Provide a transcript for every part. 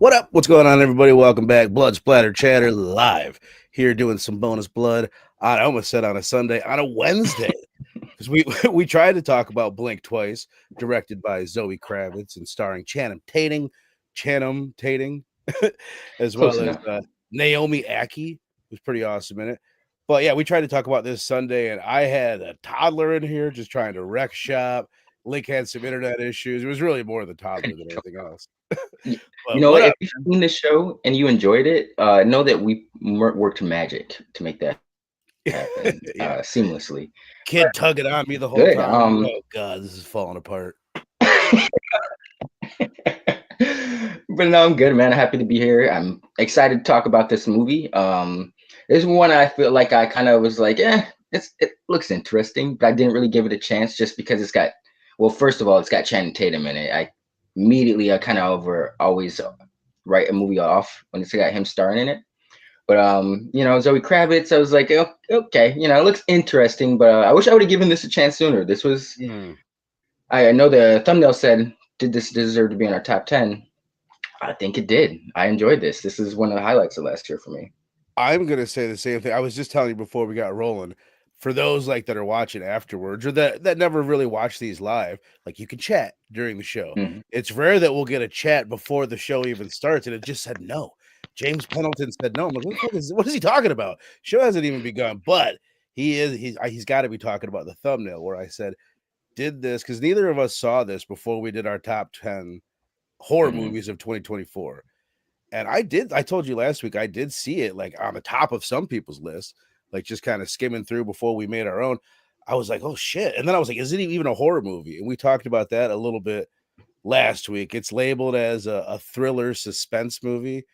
What up? What's going on, everybody? Welcome back. Blood Splatter Chatter live here doing some bonus blood. I almost said on a Sunday, on a Wednesday, because we tried to talk about Blink twice, directed by Zoe Kravitz and starring Channing Tatum, as Close well as enough. Naomi Ackie, who's pretty awesome in it. But yeah, we tried to talk about this Sunday, and I had a toddler in here just trying to wreck shop. Link had some internet issues. It was really more the toddler than anything else. Y- You But know what what? If up? you've seen this show and you enjoyed it, know that we worked magic to make that happen Yeah. seamlessly. Kid tugging on me the whole Good. time. Oh God, this is falling apart. But no, I'm good, man. Happy to be here. I'm excited to talk about this movie. This one I feel like I kind of was like, it looks interesting, but I didn't really give it a chance just because it's got, well, first of all, it's got Channing Tatum in it. I kind of always write a movie off when it's got him starring in it. But Zoe Kravitz, I was like, okay, it looks interesting, but I wish I would have given this a chance sooner. This was, I know the thumbnail said, did this deserve to be in our top 10? I think it did. I enjoyed this. This is one of the highlights of last year for me. I'm gonna say the same thing. I was just telling you before we got rolling. For those like that are watching afterwards or that never really watch these live, like you can chat during the show. Mhm. It's rare that we'll get a chat before the show even starts, and it just said no. James Pendleton said no. I'm like, what is he talking about? Show hasn't even begun, but he's got to be talking about the thumbnail where I said did this because neither of us saw this before we did our top 10 horror movies of 2024. And I told you last week, I did see it like on the top of some people's list, like just kind of skimming through before we made our own. I was like, oh shit. And then I was like, is it even a horror movie? And we talked about that a little bit last week. It's labeled as a thriller suspense movie.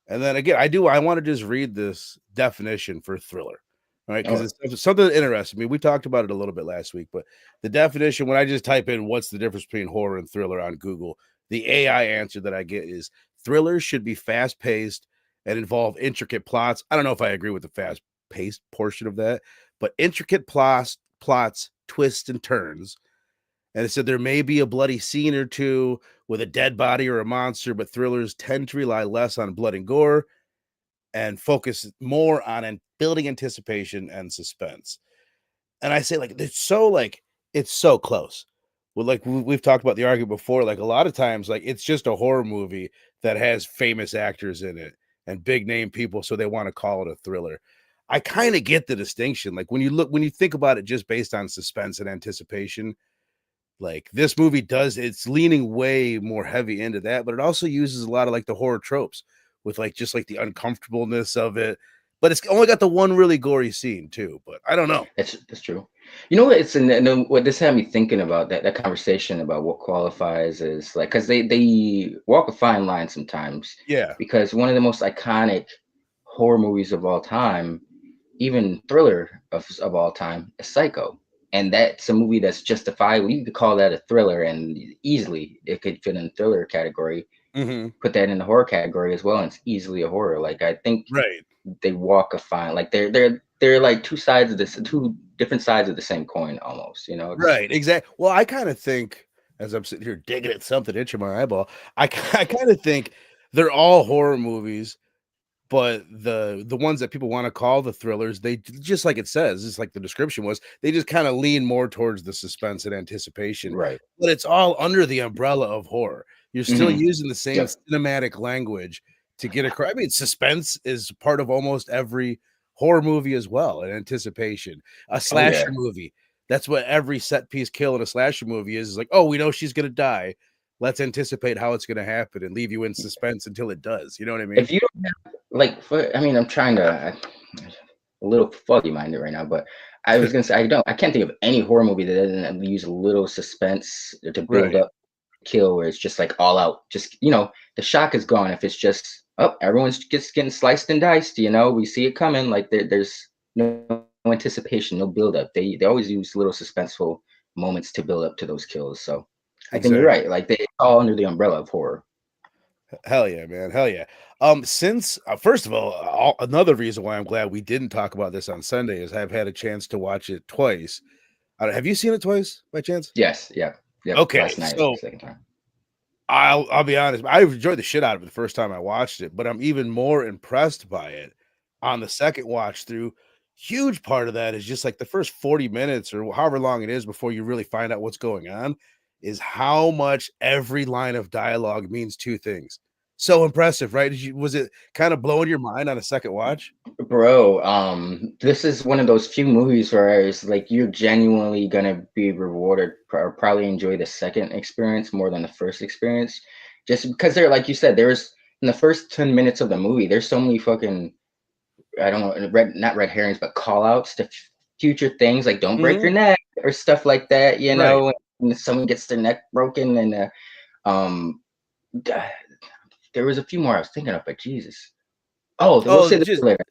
And then again, I want to just read this definition for thriller. All right, because it's something that interested me. We talked about it a little bit last week, but the definition, when I just type in what's the difference between horror and thriller on Google, the AI answer that I get is thrillers should be fast-paced and involve intricate plots. I don't know if I agree with the fast-paced portion of that, but intricate plots, twists, and turns. And it said there may be a bloody scene or two with a dead body or a monster, but thrillers tend to rely less on blood and gore and focus more on building anticipation and suspense. And I say, it's so close. Well, like we've talked about the argument before, like a lot of times, like it's just a horror movie that has famous actors in it and big name people, so they want to call it a thriller. I kind of get the distinction. Like when you think about it just based on suspense and anticipation, like this movie it's leaning way more heavy into that, but it also uses a lot of like the horror tropes with like just like the uncomfortableness of it. But it's only got the one really gory scene too. But I don't know. That's true. You know what? What this had me thinking about that conversation about what qualifies as like, because they walk a fine line sometimes. Yeah. Because one of the most iconic horror movies of all time, even thriller of all time, is Psycho. And that's a movie that's justifiable. You could call that a thriller, and easily it could fit in the thriller category. Put that in the horror category as well, and it's easily a horror. Like I think Right. they walk a fine, like they're like two different sides of the same coin almost. Right. Exactly. Well, I kind of think as I'm sitting here digging at something itching my eyeball, I kind of think they're all horror movies, but the ones that people want to call the thrillers, they just like it says, it's like the description was, they just kind of lean more towards the suspense and anticipation. Right. But it's all under the umbrella of horror. You're still using the same Yep. cinematic language to get across. I mean, suspense is part of almost every horror movie as well, and anticipation. A slasher movie. That's what every set piece kill in a slasher movie is like, oh, we know she's gonna die. Let's anticipate how it's gonna happen and leave you in suspense until it does. You know what I mean? If you don't have, like, I'm trying to a little foggy minded right now, but I was gonna say I can't think of any horror movie that doesn't use a little suspense to build up kill, where it's just like all out. Just the shock is gone if it's just everyone's just getting sliced and diced. We see it coming. Like there's no anticipation, no build up. They always use little suspenseful moments to build up to those kills. So I think you're right. Like they all under the umbrella of horror. Hell yeah, man. Hell yeah. Since first of all, another reason why I'm glad we didn't talk about this on Sunday is I've had a chance to watch it twice. Have you seen it twice by chance? Yes. Yeah. Yep. Okay, Last night was so the second time. I'll be honest. I enjoyed the shit out of it the first time I watched it, but I'm even more impressed by it on the second watch through. Huge part of that is just like the first 40 minutes or however long it is before you really find out what's going on, is how much every line of dialogue means two things. So impressive, right? Was it kind of blowing your mind on a second watch? Bro, this is one of those few movies where it's like you're genuinely gonna be rewarded or probably enjoy the second experience more than the first experience. Just because they're like you said, there's in the first 10 minutes of the movie, there's so many fucking I don't know, not red herrings, but call outs to future things like don't break your Mhm. neck or stuff like that, Right. and someone gets their neck broken and um d- there was a few more I was thinking of, but Jesus. Oh, we'll Oh, say this just later.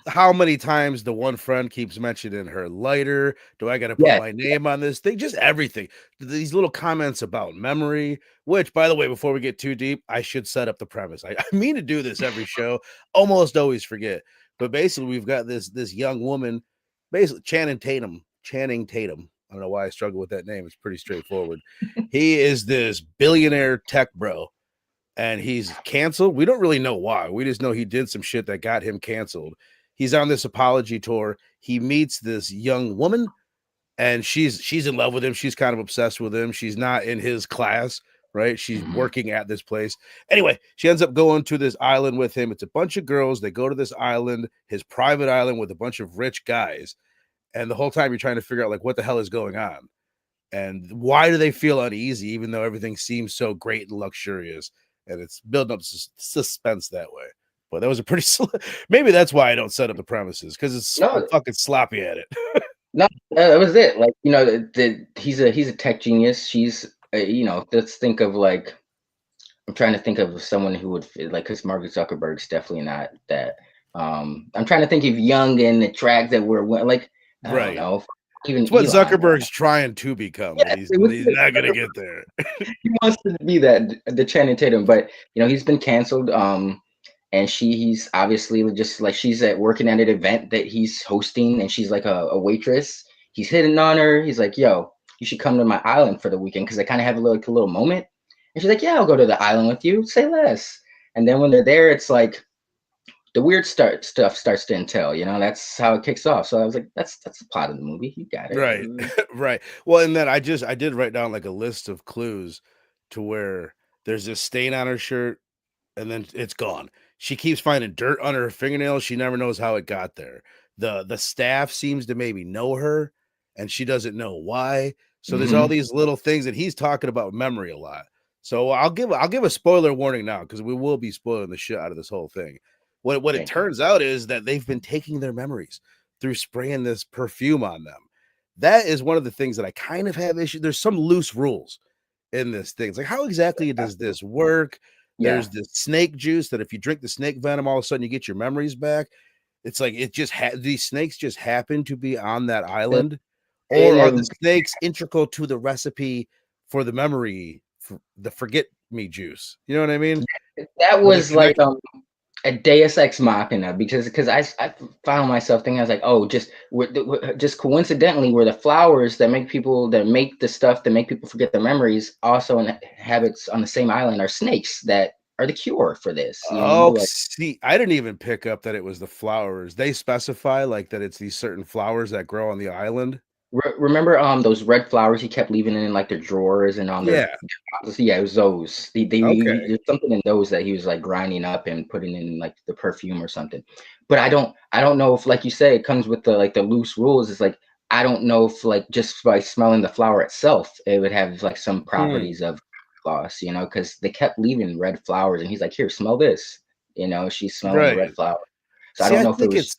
how many times the one friend keeps mentioning her lighter? Do I gotta put Yeah. my name on this thing? Just everything. These little comments about memory, which, by the way, before we get too deep, I should set up the premise. I mean to do this every show, almost always forget. But basically, we've got this young woman, basically Channing Tatum. I don't know why I struggle with that name. It's pretty straightforward. He is this billionaire tech bro, and he's canceled. We don't really know why. We just know he did some shit that got him canceled. He's on this apology tour. He meets this young woman, and she's in love with him. She's kind of obsessed with him. She's not in his class, right? She's Mhm. working at this place. Anyway, she ends up going to this island with him. It's a bunch of girls. They go to this island, his private island with a bunch of rich guys. And the whole time you're trying to figure out like what the hell is going on. And why do they feel uneasy, even though everything seems so great and luxurious? And it's building up suspense that way. But that was a pretty maybe that's why I don't set up the premises because I'm No, fucking sloppy at it. no, that was it. Like, he's a tech genius. She's, let's think of like I'm trying to think of someone who would fit, like, because Mark Zuckerberg's definitely not that. I'm trying to think of young and attractive. Where like I don't Right. know, even It's what Elon. Zuckerberg's trying to become, but Yeah, he's not gonna get there. he wants to be that the Channing Tatum, but he's been canceled. And he's obviously just like she's at working at an event that he's hosting, and she's like a waitress. He's hitting on her. He's like, "Yo, you should come to my island for the weekend because I kind of have a little moment." And she's like, "Yeah, I'll go to the island with you. Say less." And then when they're there, it's like the weird stuff starts to entail. That's how it kicks off. So I was like, "That's the plot of the movie. You got it." Right. Right. Well, and then I did write down like a list of clues to where there's this stain on her shirt and then it's gone. She keeps finding dirt under her fingernails. She never knows how it got there. The staff seems to maybe know her, and she doesn't know why. So there's all Hmm. these little things, and he's talking about memory a lot. So I'll give a spoiler warning now because we will be spoiling the shit out of this whole thing. What it Thank you. turns out is that they've been taking their memories through spraying this perfume on them. That is one of the things that I kind of have issue. There's some loose rules in this thing. It's like, how exactly does this work? Yeah. There's the snake juice that if you drink the snake venom, all of a sudden you get your memories back. It's like it just these snakes just happen to be on that island, And or are the snakes integral to the recipe for the memory, for the forget me juice? You know what I mean? that Are they was like connected? a Deus Ex Machina because I found myself thinking I was like, oh, just coincidentally, were the flowers that make the stuff that make people forget their memories also in habits on the same island are snakes that are the cure for this. Oh, Like see, I didn't even pick up that it was the flowers. They specify like that it's these certain flowers that grow on the island. remember those red flowers he kept leaving in like their drawers and on their Yeah. yeah, it was those. Okay. There's something in those that he was like grinding up and putting in like the perfume or something. But I don't know if like you say it comes with the like the loose rules. It's like I don't know if like just by smelling the flower itself it would have like some Hmm. properties of gloss, because they kept leaving red flowers and he's like, here, smell this. She's smelling the red Right. flower. So I See, don't I know if it think was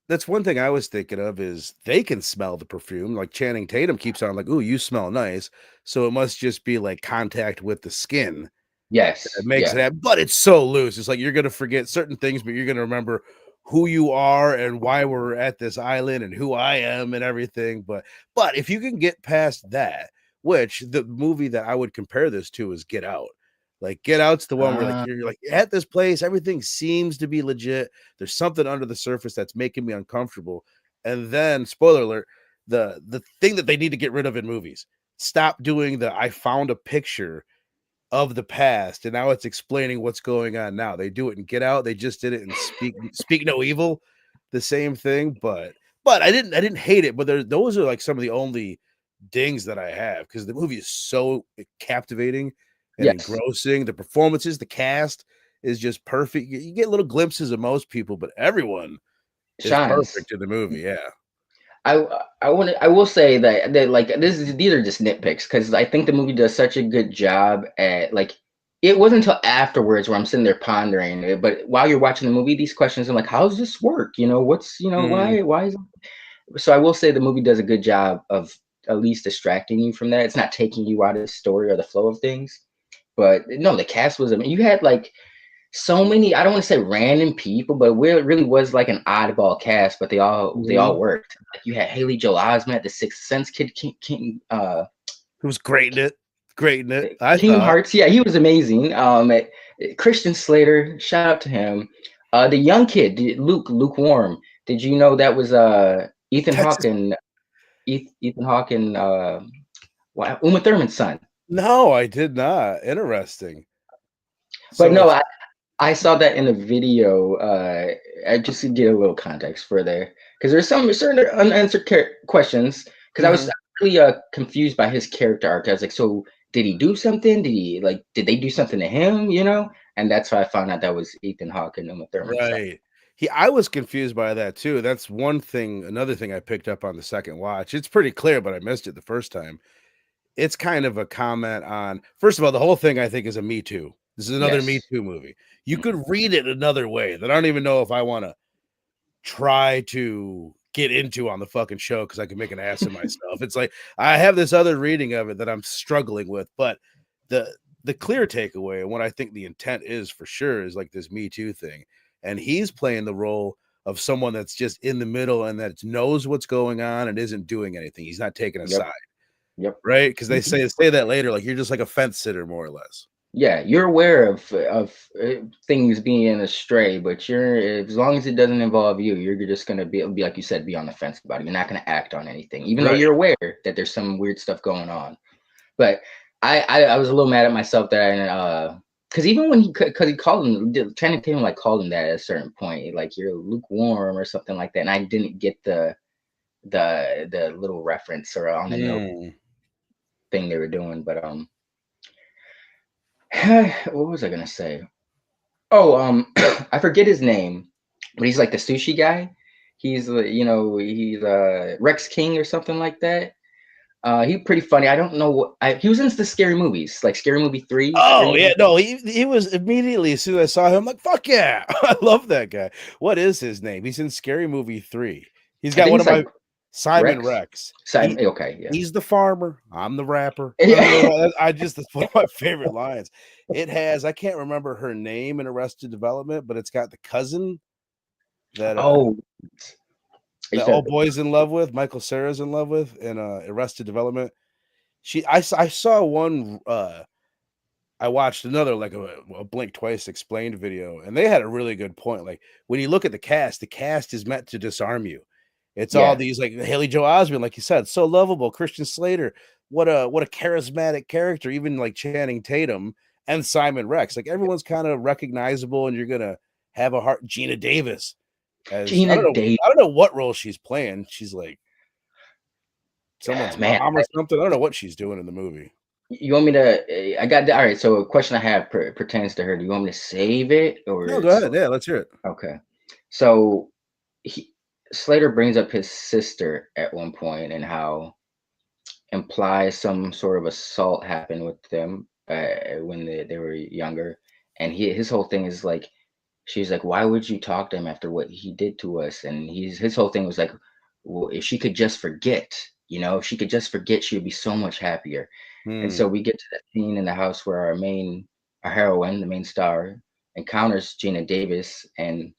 that's one thing I was thinking of is they can smell the perfume. Like Channing Tatum keeps on like, "Ooh, you smell nice." So it must just be like contact with the skin that yes, makes it yeah. happen. But it's so loose. It's like you're gonna forget certain things, but you're gonna remember who you are and why we're at this island and who I am and everything. But if you can get past that, which the movie that I would compare this to is Get Out. Like Get Out's the one where like Uh, you're like at this place, everything seems to be legit. There's something under the surface that's making me uncomfortable. And then, spoiler alert, the thing that they need to get rid of in movies. Stop doing the I found a picture of the past, and now it's explaining what's going on now. They do it in Get Out. They just did it in Speak No Evil, the same thing. But I didn't hate it. But those are like some of the only dings that I have because the movie is so captivating and Yes, engrossing. The performances, the cast is just perfect. You get little glimpses of most people, but everyone is shines. perfect in the movie. Yeah. I I will say that like these are just nitpicks because I think the movie does such a good job at like it wasn't until afterwards where I'm sitting there pondering it, but while you're watching the movie, these questions I'm like, how does this work? You know, what's Mm, why is so I will say the movie does a good job of at least distracting you from that. It's not taking you out of the story or the flow of things. But no, the cast was, I mean, you had like so many, I don't want to say random people, but where it really was like an oddball cast, but they all mhm. worked. Like you had Haley Joel Osment, the Sixth Sense kid, It was great in it. Great in it, I Kingdom thought. Hearts. Yeah, he was amazing. Christian Slater, shout out to him. The young kid, Lukewarm. Did you know that was Ethan That's Hawke just and Ethan Hawke and Uma Thurman's son? no, I did not. Interesting. But So no, it's I saw that in a video. I just to get a little context for there, because there's some certain unanswered questions. Because I was mhm. really confused by his character arc. I was like, so did he do something? Did they do something to him? You know? And that's why I found out that was Ethan Hawke and Uma Thurman's son. Right. I was confused by that too. That's one thing. Another thing I picked up on the second watch. It's pretty clear, but I missed it the first time. It's kind of a comment on, first of all, the whole thing I think is a Me Too. This is another Me Yes. Too movie. You Mhm. could read it another way that I don't even know if I want to try to get into on the fucking show because I can make an ass of myself. It's like I have this other reading of it that I'm struggling with, but the the clear takeaway and what I think the intent is for sure is like this Me Too thing. And he's playing the role of someone that's just in the middle and that knows what's going on and isn't doing anything. He's not taking a Yep. side, Yep. right? Because they Mhm. say that later, like you're just like a fence sitter, more or less. Yeah, you're aware of things being astray, but you're as long as it doesn't involve you, you're just gonna be like you said, be on the fence about it. You're not gonna act on anything, even though Right. you're aware that there's some weird stuff going on. But I was a little mad at myself that because even when because he called him, Channing Tatum like called him that at a certain point, like you're lukewarm or something like that, and I didn't get the little reference or on the note Mm. thing they were doing. But what was I gonna say? Oh, I forget his name, but he's like the sushi guy. He's he's Rex King or something like that. He's pretty funny. I don't know he was into the scary movies, like Scary Movie 3, Scary Oh yeah, Movie. no, he was immediately as soon as I saw him, I'm like, fuck yeah, I love that guy. What is his name? He's in Scary Movie 3. He's I got think one it's of my like Simon Rex. Rex. Simon, okay, yeah. He's the farmer. I'm the rapper. I don't know Yeah. why. I just that's one of my favorite lines. It has I can't remember her name in Arrested Development, but it's got the cousin that Oh, you that said old boy's in love with, Michael Cera's in love with in Arrested Development. I saw one I watched another like a Blink Twice explained video, and they had a really good point. Like when you look at the cast is meant to disarm you. It's all yeah. these like Haley Joel Osment, like you said, so lovable. Christian Slater, what a charismatic character. Even like Channing Tatum and Simon Rex, like everyone's kind of recognizable, and you're gonna have a heart. Gina Davis as Gina Davis. I don't know what role she's playing. She's like someone's Man, mom or something. I don't know what she's doing in the movie. you want me to? I got all right. So a question I have pertains to her. Do you want me to save it No, or go ahead. Yeah, let's hear it. okay? So he Slater brings up his sister at one point and how implies some sort of assault happened with them when they were younger, and his whole thing is like she's like, why would you talk to him after what he did to us? And his whole thing was like, well, if she could just forget, if she could just forget, she would be so much happier. And Hmm. so we get to that scene in the house where our heroine, the main star, encounters Gina Davis, and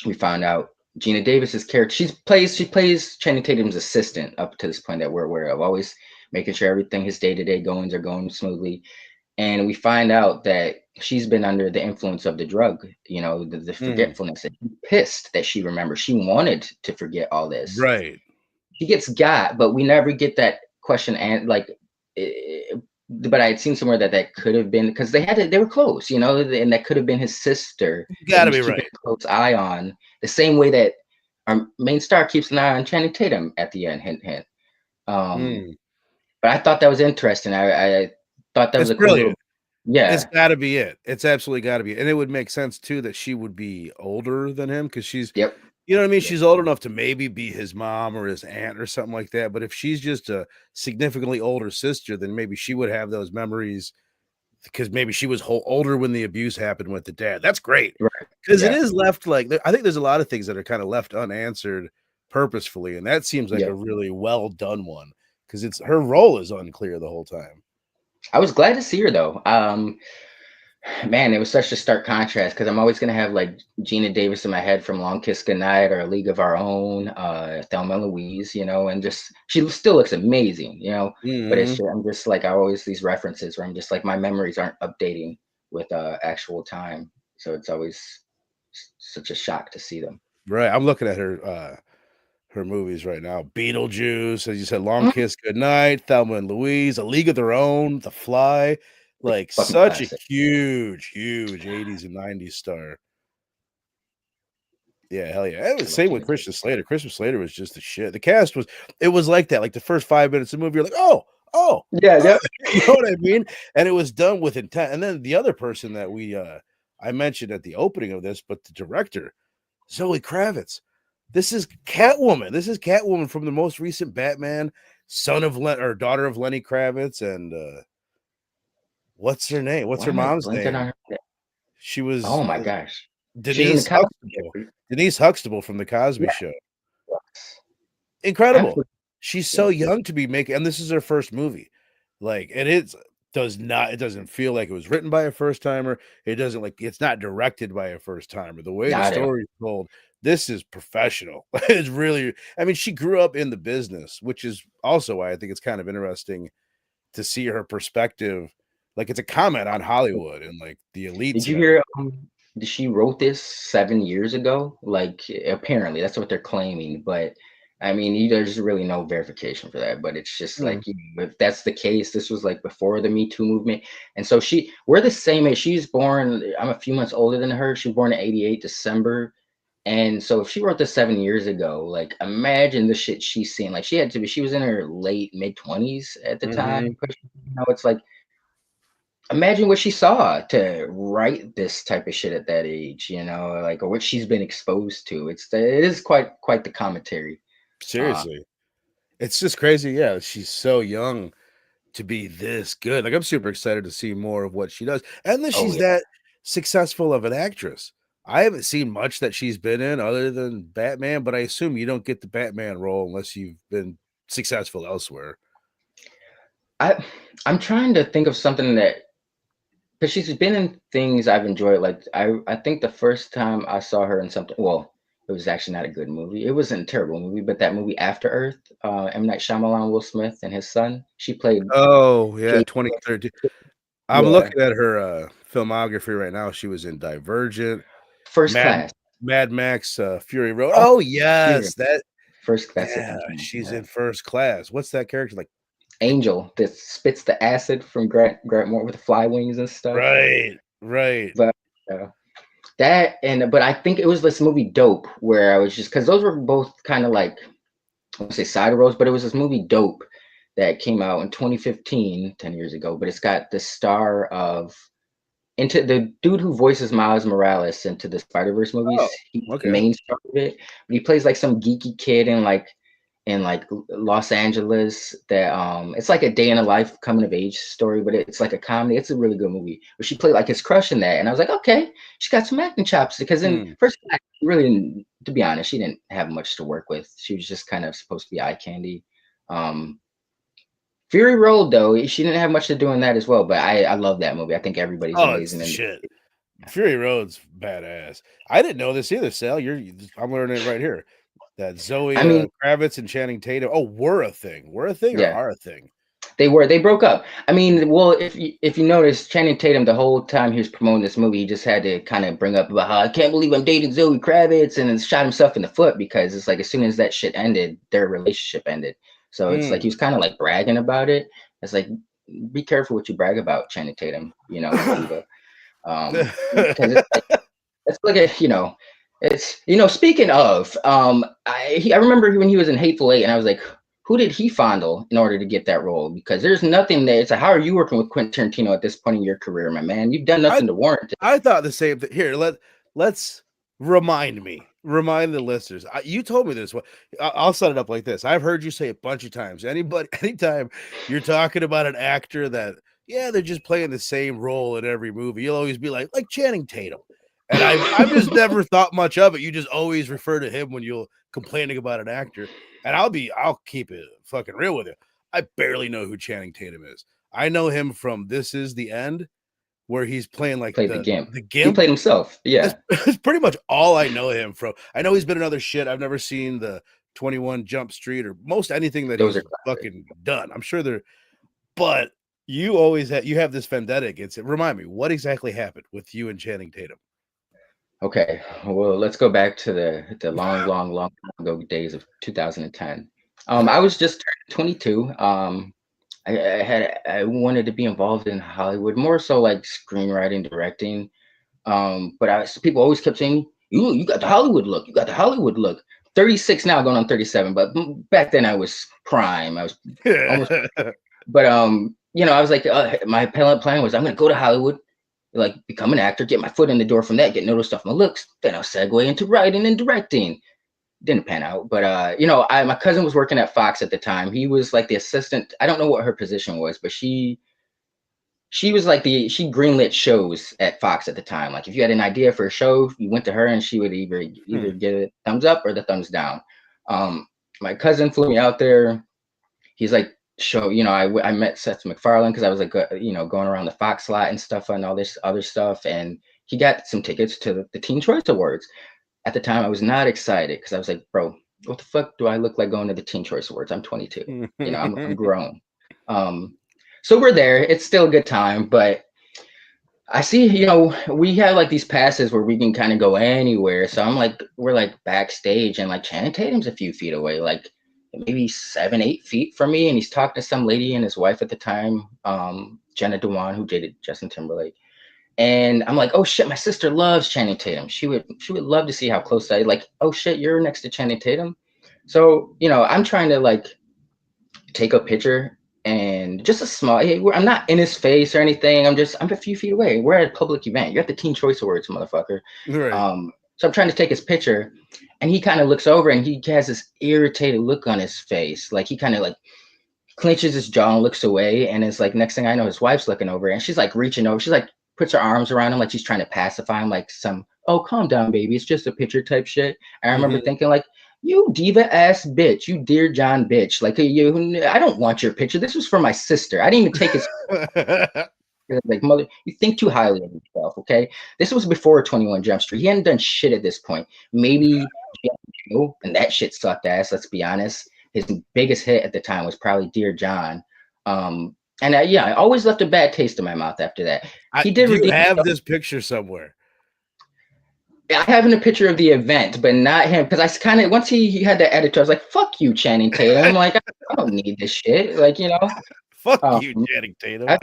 we found out Gina Davis's character. She plays Channing Tatum's assistant up to this point that we're aware of, always making sure everything his day-to-day goings are going smoothly. And we find out that she's been under the influence of the drug, the Hmm. forgetfulness, and she's pissed that she remembers. She wanted to forget all this. Right. She gets got, but we never get that question and like but I had seen somewhere that that could have been because they were close, you know, and that could have been his sister You that gotta he's be keeping right. a close eye on, the same way that our main star keeps an eye on Channing Tatum at the end. Hint, hint. Um, Mm. but I thought that was interesting. I thought that was It's a cool little, brilliant. It's yeah, gotta be it. It's absolutely gotta be, and it would make sense too that she would be older than him because she's, yep, you know what I mean? yep, She's old enough to maybe be his mom or his aunt or something like that, but if she's just a significantly older sister, then maybe she would have those memories because maybe she was older when the abuse happened with the dad. That's great right, because it yeah, is left like I think there's a lot of things that are kind of left unanswered purposefully, and that seems like yeah. a really well done one because it's her role is unclear the whole time. I was glad to see her though. Man, it was such a stark contrast because I'm always gonna have like Gina Davis in my head from Long Kiss Goodnight or A League of Our Own, Thelma and Louise, you know, and just she still looks amazing, you know. But Mhm. I'm just like I always these references where I'm just like my memories aren't updating with actual time, so it's always such a shock to see them. Right, I'm looking at her movies right now. Beetlejuice, as you said, Long Mhm. Kiss Goodnight, Thelma and Louise, A League of Their Own, The Fly, like Fucking such a classic. huge, huge 80s and 90s star. Yeah, hell yeah. And the I love same with Gina Christian Davis. Slater. Christian Slater was just the shit. The cast was it was like that. Like the first 5 minutes of the movie, you're like, oh, oh, Yeah, oh, yeah. you know what I mean? And it was done with intent. And then the other person that we I mentioned at the opening of this, but the director, Zoe Kravitz. This is Catwoman. This is Catwoman from the most recent Batman, son of or daughter of Lenny Kravitz, and what's her name? What's Why her am I mom's blanking name? on her? She was Oh my gosh, she's in the Denise Cosby Huxtable. Show. Denise Huxtable from the Yeah, Cosby Show. yes. Incredible. Absolutely. She's Yeah. so young to be making, and this is her first movie. Like, and it doesn't feel like it was written by a first timer. It doesn't like it's not directed by a first timer. The way the Not at all. story is told, this is professional. It's really, I mean, she grew up in the business, which is also why I think it's kind of interesting to see her perspective. Like it's a comment on Hollywood and like the Did elites you and everything. hear? She wrote this 7 years ago. Like apparently, that's what they're claiming. But I mean, there's really no verification for that. But it's just Mm, like if that's the case, this was like before the Me Too movement, and so we're the same age. She's born. I'm a few months older than her. She was born in '88 December. And so if she wrote this 7 years ago, like imagine the shit she's seen. Like she had to be, she was in her late mid 20s at the time. mhm. You know, it's like imagine what she saw to write this type of shit at that age, you know, like or what she's been exposed to. It is quite the commentary. Uh, Seriously. It's just crazy. Yeah, she's so young to be this good. Like I'm super excited to see more of what she does. And that oh she's yeah. that successful of an actress. I haven't seen much that she's been in other than Batman, but I assume you don't get the Batman role unless you've been successful elsewhere. I I'm trying to think of something that because she's been in things I've enjoyed. Like I think the first time I saw her in something, well, it was actually not a good movie. It wasn't a terrible movie, but that movie After Earth, M. Night Shyamalan, Will Smith, and his son. She played Oh, yeah, Jade. 2013. I'm Yeah, looking at her filmography right now. She was in Divergent, First Mad Class. Mad Max, Fury Road. Oh, Oh, Fury. yes. That First, that's it. yeah, I'm trying to she's yeah. in First Class. What's that character like? Angel that spits the acid from Grant Moore with the fly wings and stuff. Right, right. But uh, that and but I think it was this movie Dope where I was just because those were both kind of like I won't say side roads, but it was this movie Dope that came out in 2015, 10 years ago. But it's got the star of into the dude who voices Miles Morales into the Spider-Verse movies. Oh, He's the okay. main star of it, but he plays like some geeky kid in like Los Angeles that it's like a day in a life coming of age story, but it's like a comedy. It's a really good movie. But she played like his crush in that, and I was like, okay, she got some acting chops because in Hmm. first she really didn't, to be honest, she didn't have much to work with. She was just kind of supposed to be eye candy. Um, Fury Road though, she didn't have much to do in that as well. But I love that movie. I think everybody's Oh, it's amazing the in shit. it. Fury Road's badass. I didn't know this either, Sal. I'm learning it right here. That I Zoe mean, Kravitz and Channing Tatum. Oh, were a thing. Were a thing or yeah. are a thing? They broke up. I mean, well, if you notice, Channing Tatum the whole time he was promoting this movie, he just had to kind of bring up about how I can't believe I'm dating Zoe Kravitz, and then shot himself in the foot because it's like as soon as that shit ended, their relationship ended. So it's like Mm. he was kind of like bragging about it. It's like be careful what you brag about, Channing Tatum. You know, diva. Because it's like, let's look at, it's, speaking of, I remember when he was in Hateful Eight, and I was like, who did he fondle in order to get that role? Because there's nothing there. It's like, how are you working with Quentin Tarantino at this point in your career, my man? You've done nothing to warrant it. I thought the same thing. Here, let's remind the listeners. You told me this. I'll set it up like this. I've heard you say a bunch of times. Anytime you're talking about an actor that, yeah, they're just playing the same role in every movie, you'll always be like Channing Tatum. And I've just never thought much of it. You just always refer to him when you're complaining about an actor. And I'll keep it fucking real with you. I barely know who Channing Tatum is. I know him from This Is the End, where he's playing like Played the Gimp. The Gimp. He played himself. Yeah. That's pretty much all I know him from. I know he's been in other shit. I've never seen the 21 Jump Street or most anything that he's fucking done. I'm sure they're, but you always have this vendetta against it. Remind me, what exactly happened with you and Channing Tatum? Okay, well, let's go back to the long ago days of 2010. I was just turned 22. I wanted to be involved in Hollywood, more so like screenwriting, directing. But people always kept saying, you got the Hollywood look. You got the Hollywood look. 36 now, going on 37. But back then I was prime. I was almost. But I was like, my plan was I'm gonna go to Hollywood, like become an actor, get my foot in the door from that, get noticed off my looks. Then I'll segue into writing and directing. Didn't pan out, but my cousin was working at Fox at the time. He was like the assistant. I don't know what her position was, but she was like she greenlit shows at Fox at the time. Like if you had an idea for a show, you went to her and she would either give it thumbs up or the thumbs down. My cousin flew me out there. He's like, I met Seth MacFarlane because I was like, going around the Fox lot and stuff and all this other stuff. And he got some tickets to the Teen Choice Awards. At the time, I was not excited because I was like, bro, what the fuck do I look like going to the Teen Choice Awards? I'm 22. I'm grown. So we're there. It's still a good time, but I see, we have like these passes where we can kind of go anywhere. So we're like backstage, and like Channing Tatum's a few feet away, like maybe 7-8 feet from me, and he's talking to some lady and his wife at the time, Jenna Dewan, who dated Justin Timberlake. And I'm like, oh shit, my sister loves Channing Tatum. She would love to see how close I like. Oh shit, you're next to Channing Tatum. So I'm trying to like take a picture, and just a small. I'm not in his face or anything. I'm a few feet away. We're at a public event. You're at the Teen Choice Awards, motherfucker. Right. So I'm trying to take his picture, and he kind of looks over, and he has this irritated look on his face. Like he kind of like clenches his jaw and looks away. And it's like, next thing I know, his wife's looking over, and she's like reaching over. She's like puts her arms around him like she's trying to pacify him, like oh, calm down, baby. It's just a picture type shit. I remember thinking like, you diva ass bitch, you Dear John bitch. Like I don't want your picture. This was for my sister. I didn't even take his like, mother, you think too highly of yourself, okay? This was before 21 Jump Street. He hadn't done shit at this point. Maybe, and that shit sucked ass, let's be honest. His biggest hit at the time was probably Dear John. And I always left a bad taste in my mouth after that. He did. Do you have this picture somewhere? I have a picture of the event, but not him, because I kind of, once he had the attitude, I was like, fuck you, Channing Tatum. I'm like, I don't need this shit. Like, fuck you, Channing Tatum. I'm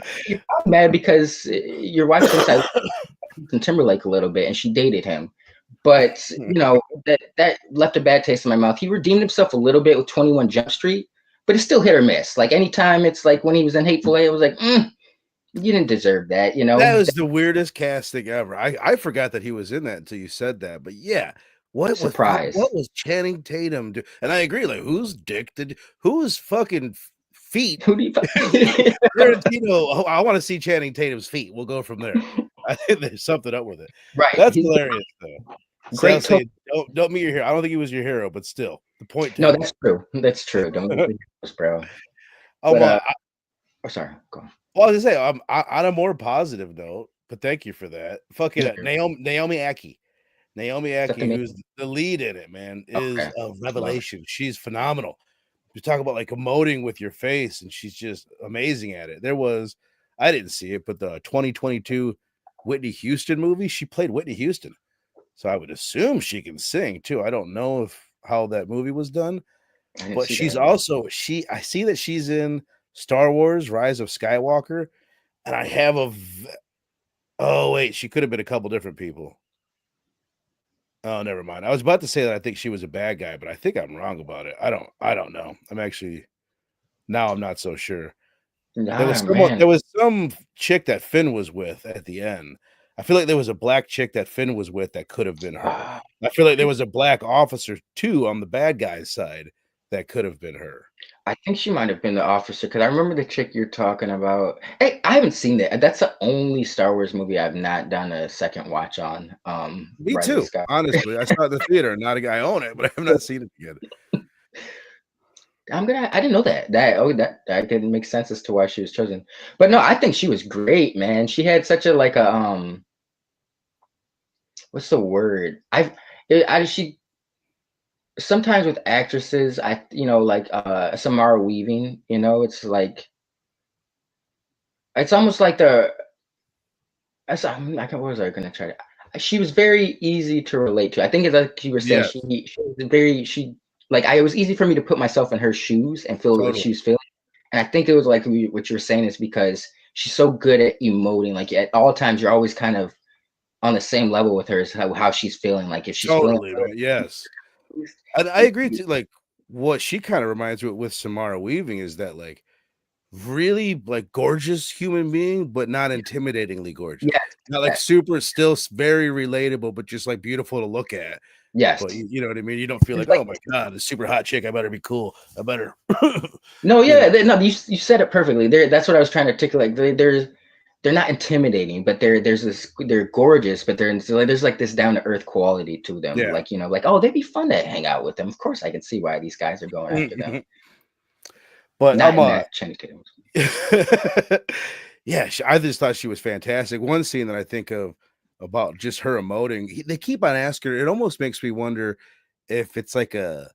mad because your wife thinks I Justin Timberlake a little bit, and she dated him. But, that left a bad taste in my mouth. He redeemed himself a little bit with 21 Jump Street, but it's still hit or miss. Like, anytime it's like when he was in Hateful Eight, I was like, you didn't deserve that, That was the weirdest casting ever. I forgot that he was in that until you said that. But yeah, what was Channing Tatum do? And I agree, like, whose dick whose fucking feet? Tarantino, I want to see Channing Tatum's feet. We'll go from there. I think there's something up with it. Right. That's hilarious, though. Great. Don't meet your hero. I don't think he was your hero, but still, the point. No, that's true. That's true. Don't meet heroes, bro. Sorry. Go on. Well, I was gonna say, on a more positive note, but thank you for that. Fucking Naomi Ackie. Naomi Ackie, who's the lead in it, man, is a revelation. She's phenomenal. You talk about like emoting with your face, and she's just amazing at it. I didn't see it, but the 2022 Whitney Houston movie, she played Whitney Houston. So I would assume she can sing too. I don't know how that movie was done, but she's also I see that she's in Star Wars: Rise of Skywalker, and I have oh wait, she could have been a couple different people. Oh, never mind. I was about to say that I think she was a bad guy, but I think I'm wrong about it. I don't know. I'm actually now I'm not so sure. Ah, There man. was some chick that Finn was with at the end. I feel like there was a black chick that Finn was with that could have been her. Ah, I feel like there was a black officer too on the bad guy's side that could have been her. I think she might have been the officer because I remember the chick you're talking about. Hey, I haven't seen that. That's the only Star Wars movie I've not done a second watch on. Me Rise of too, Skywalker. honestly. I saw it in the theater, not a guy own it, but I have not seen it yet. I didn't know that. That didn't make sense as to why she was chosen. But no, I think she was great, man. She had such a like a what's the word? She sometimes with actresses, like Samara Weaving, it's like it's almost like what was I gonna try to she was very easy to relate to. I think it's like you were saying, Yes, she was very she like it was easy for me to put myself in her shoes and feel what totally. she was feeling. And I think it was like what you were saying is because she's so good at emoting. Like at all times, you're always kind of on the same level with her as how she's feeling. Like if she's feeling Totally, man. Yes. And I you- agree you- to like what she kind of reminds me with Samara Weaving is that like really like gorgeous human being, but not intimidatingly gorgeous. yes, Not like yes, super still very relatable, but just like beautiful to look at. yes. But you know what I mean? You don't feel It's like, like oh my god, this super hot chick. I better be cool. I better, no, you know. yeah, no, you said it perfectly. That's what I was trying to articulate. They're not intimidating, but they're gorgeous, but there's like this down to earth quality to them. Yeah. Like like oh, they'd be fun to hang out with them. Of course, I can see why these guys are going after them. But Not in that Channing Tatum. yeah, I just thought she was fantastic. One scene that I think of about just her emoting, they keep on asking her. It almost makes me wonder if it's like a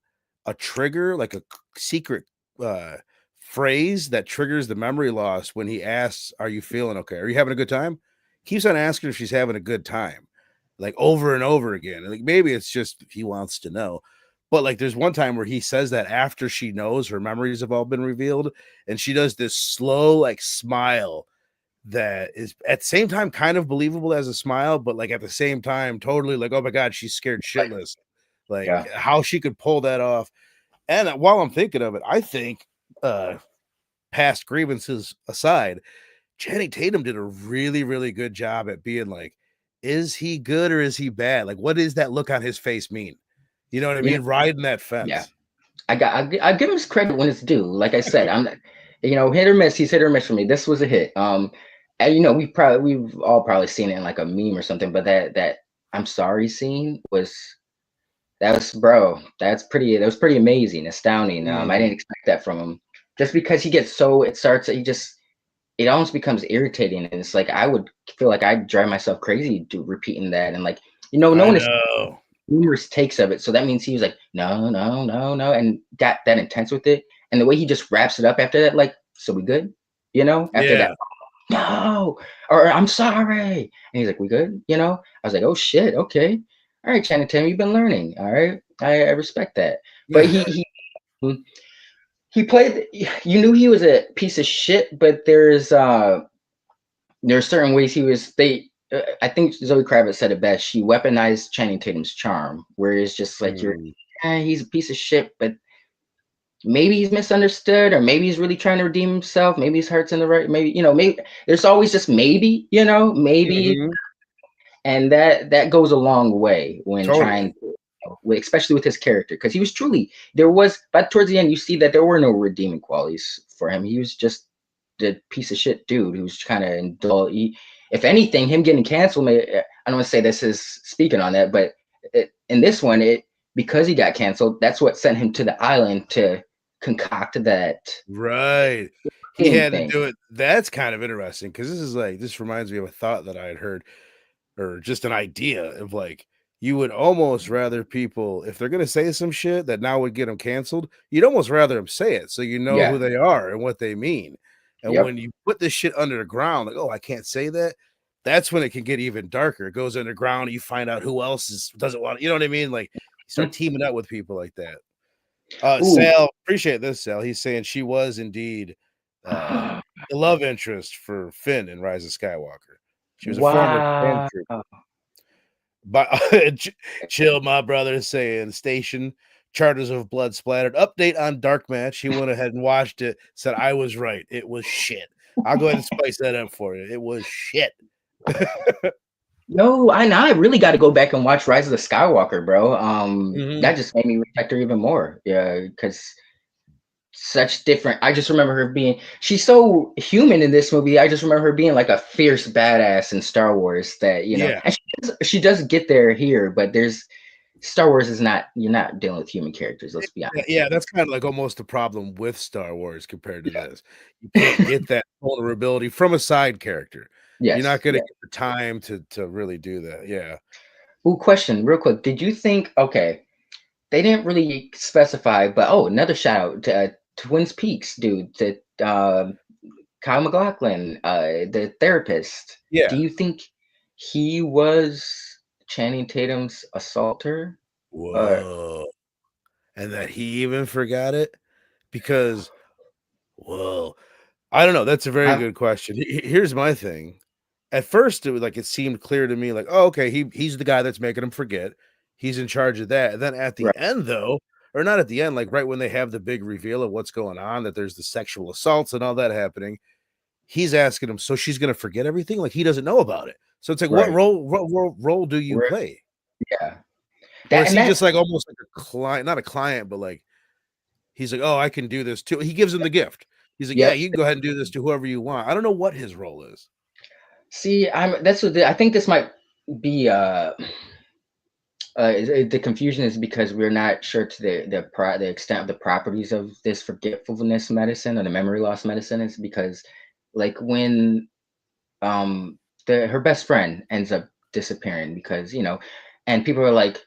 trigger, like a secret uh, phrase that triggers the memory loss when he asks, "Are you feeling okay? Are you having a good time?" Keeps on asking if she's having a good time, like over and over again. And like maybe it's just he wants to know. But like there's one time where he says that after she knows her memories have all been revealed, and she does this slow like smile that is at the same time kind of believable as a smile, but like at the same time totally like, oh my god, she's scared Like, shitless. Like yeah, how she could pull that off. And while I'm thinking of it, I think past grievances aside, Channing Tatum did a really, really good job at being like, is he good or is he bad? Like, what does that look on his face mean? You know what I you know, mean? Riding that yeah. fence. I give him his credit when it's due. Like I said, I'm not, hit or miss. He's hit or miss for me. This was a hit. And we've all probably seen it in like a meme or something. But that I'm sorry scene that was pretty amazing, astounding. I Mhm. didn't expect that from him. Just because it almost becomes irritating, and it's like I would feel like I'd drive myself crazy to repeating that, and like no I one is know. numerous takes of it. So that means he was like, no, no, no, no, and got that intense with it. And the way he just wraps it up after that, like, so we good? After that, Yeah. no, or I'm sorry. And he's like, we good? I was like, oh shit, okay. All right, Channing Tatum, you've been learning. All right. I respect that. But he played, you knew he was a piece of shit, but there's certain ways I think Zoe Kravitz said it best. She weaponized Channing Tatum's charm, where it's just like Mhm. he's a piece of shit, but maybe he's misunderstood, or maybe he's really trying to redeem himself. Maybe his heart's in the right. Maybe maybe there's always just maybe, maybe, Mhm. and that goes a long way when Totally. trying to, especially with his character, because he was truly but towards the end you see that there were no redeeming qualities for him. He was just the piece of shit dude who's kind of indulged. If anything, him getting canceled, I don't want to say this is speaking on that, but in this one, because he got canceled, that's what sent him to the island to concoct that Right. He theme had to thing. do it. That's kind of interesting because this reminds me of a thought that I had heard, or just an idea of like, you would almost rather people, if they're going to say some shit that now would get them canceled, you'd almost rather them say it so you know Yeah. who they are and what they mean. And Yep. when you put this shit under the ground, like, oh, I can't say that, that's when it can get even darker. It goes underground, and you find out who else doesn't want, you know what I mean? Like, you start teaming up with people like that. Ooh. Sal, appreciate this, Sal. He's saying she was indeed the love interest for Finn in Rise of Skywalker. She was a former Wow. stormtrooper. But chill, my brother, saying station charters of blood splattered. Update on Dark Match. He went ahead and watched it. Said I was right. It was shit. I'll go ahead and spice that up for you. It was shit. No, I really got to go back and watch Rise of the Skywalker, bro. Mhm. That just made me respect her even more. Yeah, because such different. I just remember her being. She's so human in this movie. I just remember her being like a fierce badass in Star Wars. That Yeah. and she does get there here, but there's Star Wars is not. You're not dealing with human characters. Let's be honest. Yeah, that's kind of like almost the problem with Star Wars compared to this. You can't get that vulnerability from a side character. You're not Yes. gonna Yeah. get the time to really do that. Yeah. Ooh, question, real quick. Did you think? Okay, they didn't really specify, but oh, another shout out to Twin Peaks, dude. To Kyle MacLachlan, the therapist. Do Yeah. you think he was Channing Tatum's assaulter? Or Whoa. And that he even forgot it? Because whoa. I don't know. That's a very I, good question. Here's my thing. At first, it was like it seemed clear to me, like, oh, okay, he's the guy that's making him forget. He's in charge of that. And then at the right, end, though, or not at the end, like right when they have the big reveal of what's going on, that there's the sexual assaults and all that happening, he's asking him, so she's gonna forget everything? Like he doesn't know about it. So it's like, what right, role do you right. play? Yeah. Or That is and he just that's like almost like a client, not a client, but like he's like, oh, I can do this too. He gives him the gift. He's like, yeah, yep. you can go ahead and do this to whoever you want. I don't know what his role is. See, that's what I think this might be. The confusion is because we're not sure to the extent of the properties of this forgetfulness medicine or the memory loss medicine. Is because like when her best friend ends up disappearing because and people are like,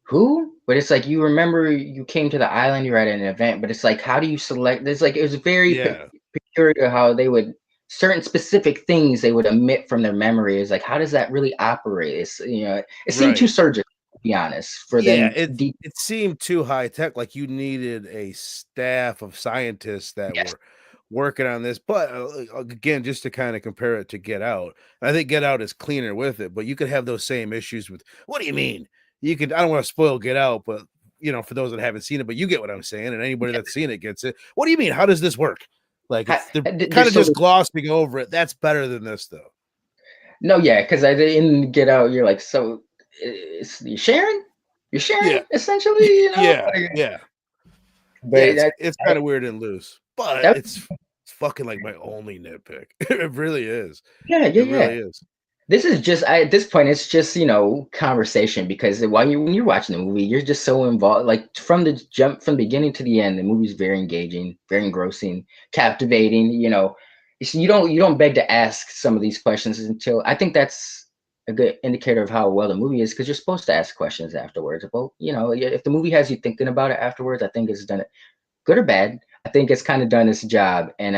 who? But it's like you remember you came to the island, you're at an event, but it's like how do you select? It's like it was very Yeah, peculiar how they would certain specific things they would omit from their memory. Is like how does that really operate? It's it seemed too right. surgical, to be honest, for Yeah, them. it seemed too high tech, like you needed a staff of scientists that Yes, were working on this. But again, just to kind of compare it to Get Out, I think Get Out is cleaner with it. But you could have those same issues with. What do you mean? You could. I don't want to spoil Get Out, but for those that haven't seen it, but you get what I'm saying, and anybody yeah. that's seen it gets it. What do you mean? How does this work? Like they're kind There's of so just glossing over it. That's better than this, though. no, yeah, because I in Get Out, you're like, so you're sharing, Yeah, essentially, yeah, like, yeah. Yeah, but it's kinda weird and loose, but that, it's fucking, like, my only nitpick. It really is. yeah, yeah, It yeah. really is. This is just at this point, it's just conversation because when you're watching the movie, you're just so involved. Like from the jump from the beginning to the end, the movie's very engaging, very engrossing, captivating. You don't beg to ask some of these questions until I think that's a good indicator of how well the movie is because you're supposed to ask questions afterwards. Well, if the movie has you thinking about it afterwards, I think it's done it good or bad. I think it's kind of done its job, and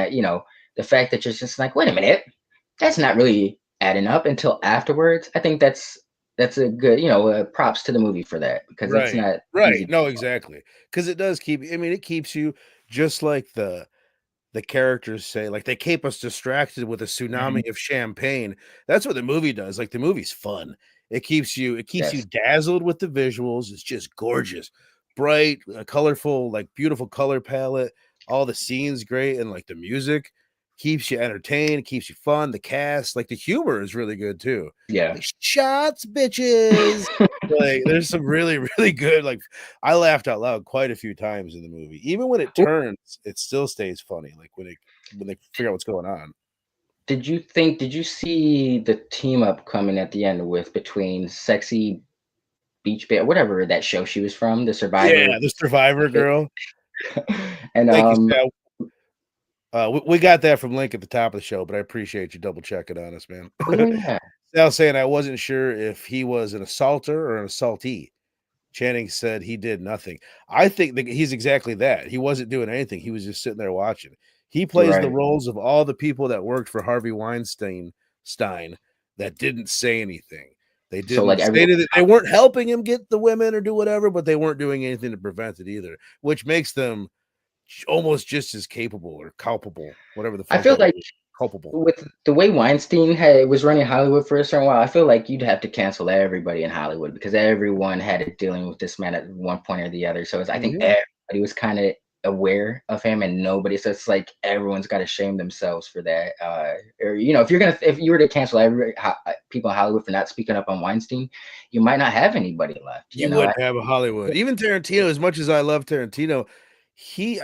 the fact that you're just like, wait a minute, that's not really adding up until afterwards. I think that's a good, props to the movie for that because that's Right, not right. easy. No, exactly. Because it does keep I mean, it keeps you just like the characters say, like, they keep us distracted with a Mhm. tsunami of champagne. That's what the movie does, like, the movie's fun. It keeps you Yes. dazzled with the visuals, it's just gorgeous. Bright, colorful, like, beautiful color palette, all the scenes great, and, like, the music keeps you entertained, keeps you fun, the cast, like, the humor is really good too. Yeah. Like, "Shots, bitches!" Like, there's some really, really good, like I laughed out loud quite a few times in the movie. Even when it Well, turns, it still stays funny, like, when they figure out what's going on. did you see the team up coming at the end with between Sexy Beach Bear, whatever that show she was from, the Yeah, Survivor, the Survivor girl. and Thank you, Sal. We got that from Link at the top of the show, but I appreciate you double checking on us, man. oh yeah, yeah, Sal saying I wasn't sure if he was an assaulter or an assaultee. Channing said he did nothing. I think that he's exactly that. He wasn't doing anything. He was just sitting there watching. He plays the right. roles of all the people that worked for Harvey Stein that didn't say anything. They So like didn't say everyone, that they weren't helping him get the women or do whatever, but they weren't doing anything to prevent it either, which makes them almost just as capable or culpable, whatever the I fuck feel that like word is. Culpable. with the way Weinstein was running Hollywood for a certain while, I feel like you'd have to cancel everybody in Hollywood because everyone had it dealing with this man at one point or the other. So I think Mhm. everybody was kind of aware of him, and nobody. So it's like everyone's got to shame themselves for that. Or if you were to cancel people in Hollywood for not speaking up on Weinstein, you might not have anybody left. You wouldn't have a Hollywood. Even Tarantino, as much as I love Tarantino,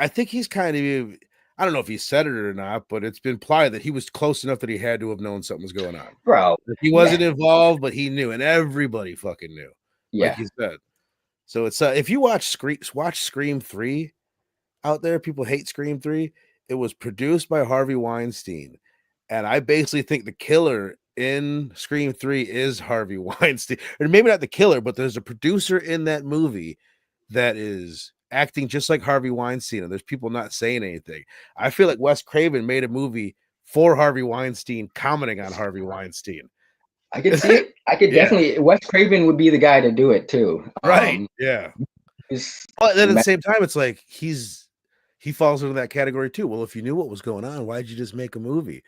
I think he's kind of, I don't know if he said it or not, but it's been implied that he was close enough that he had to have known something was going on. Bro. That he wasn't Yeah, involved, but he knew, and everybody fucking knew, like yeah. you said. So it's if you watch Scream 3 out there, people hate Scream 3. It was produced by Harvey Weinstein. And I basically think the killer in Scream 3 is Harvey Weinstein. Or maybe not the killer, but there's a producer in that movie that is acting just like Harvey Weinstein, and there's people not saying anything. I feel like Wes Craven made a movie for Harvey Weinstein, commenting on Harvey Weinstein. I could see it. I could Yeah, definitely. Wes Craven would be the guy to do it too. right. Yeah. He's But then at the same time, it's like he falls into that category too. Well, if you knew what was going on, why'd you just make a movie?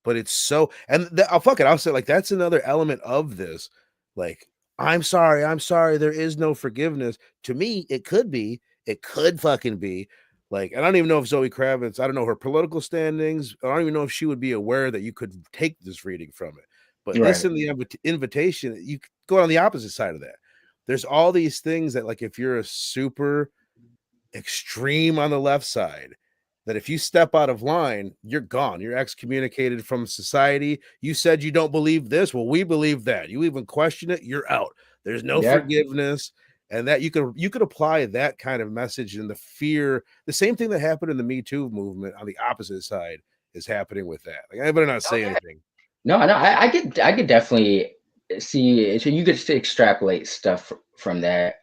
But it's so, and I'll fuck it. I'll say like that's another element of this. Like, I'm sorry. There is no forgiveness. To me, it could fucking be. Like, I don't even know if Zoe Kravitz, I don't know her political standings. I don't even know if she would be aware that you could take this reading from it. But this right. in the invitation, you could go on the opposite side of that. There's all these things that, like, if you're a super extreme on the left side, that if you step out of line, you're gone. You're excommunicated from society. You said you don't believe this. Well, we believe that. You even question it, you're out. There's no Yeah. forgiveness. And that you could apply that kind of message and the fear, the same thing that happened in the Me Too movement on the opposite side is happening with that. Like, I better not Oh say yeah. anything. No, no. I could definitely see. So you could just extrapolate stuff from that.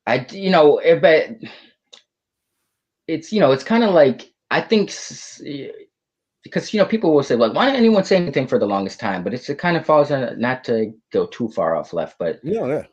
But it's kind of like I think because people will say like, why didn't anyone say anything for the longest time? But it kind of falls on, not to go too far off left, but Yeah, yeah.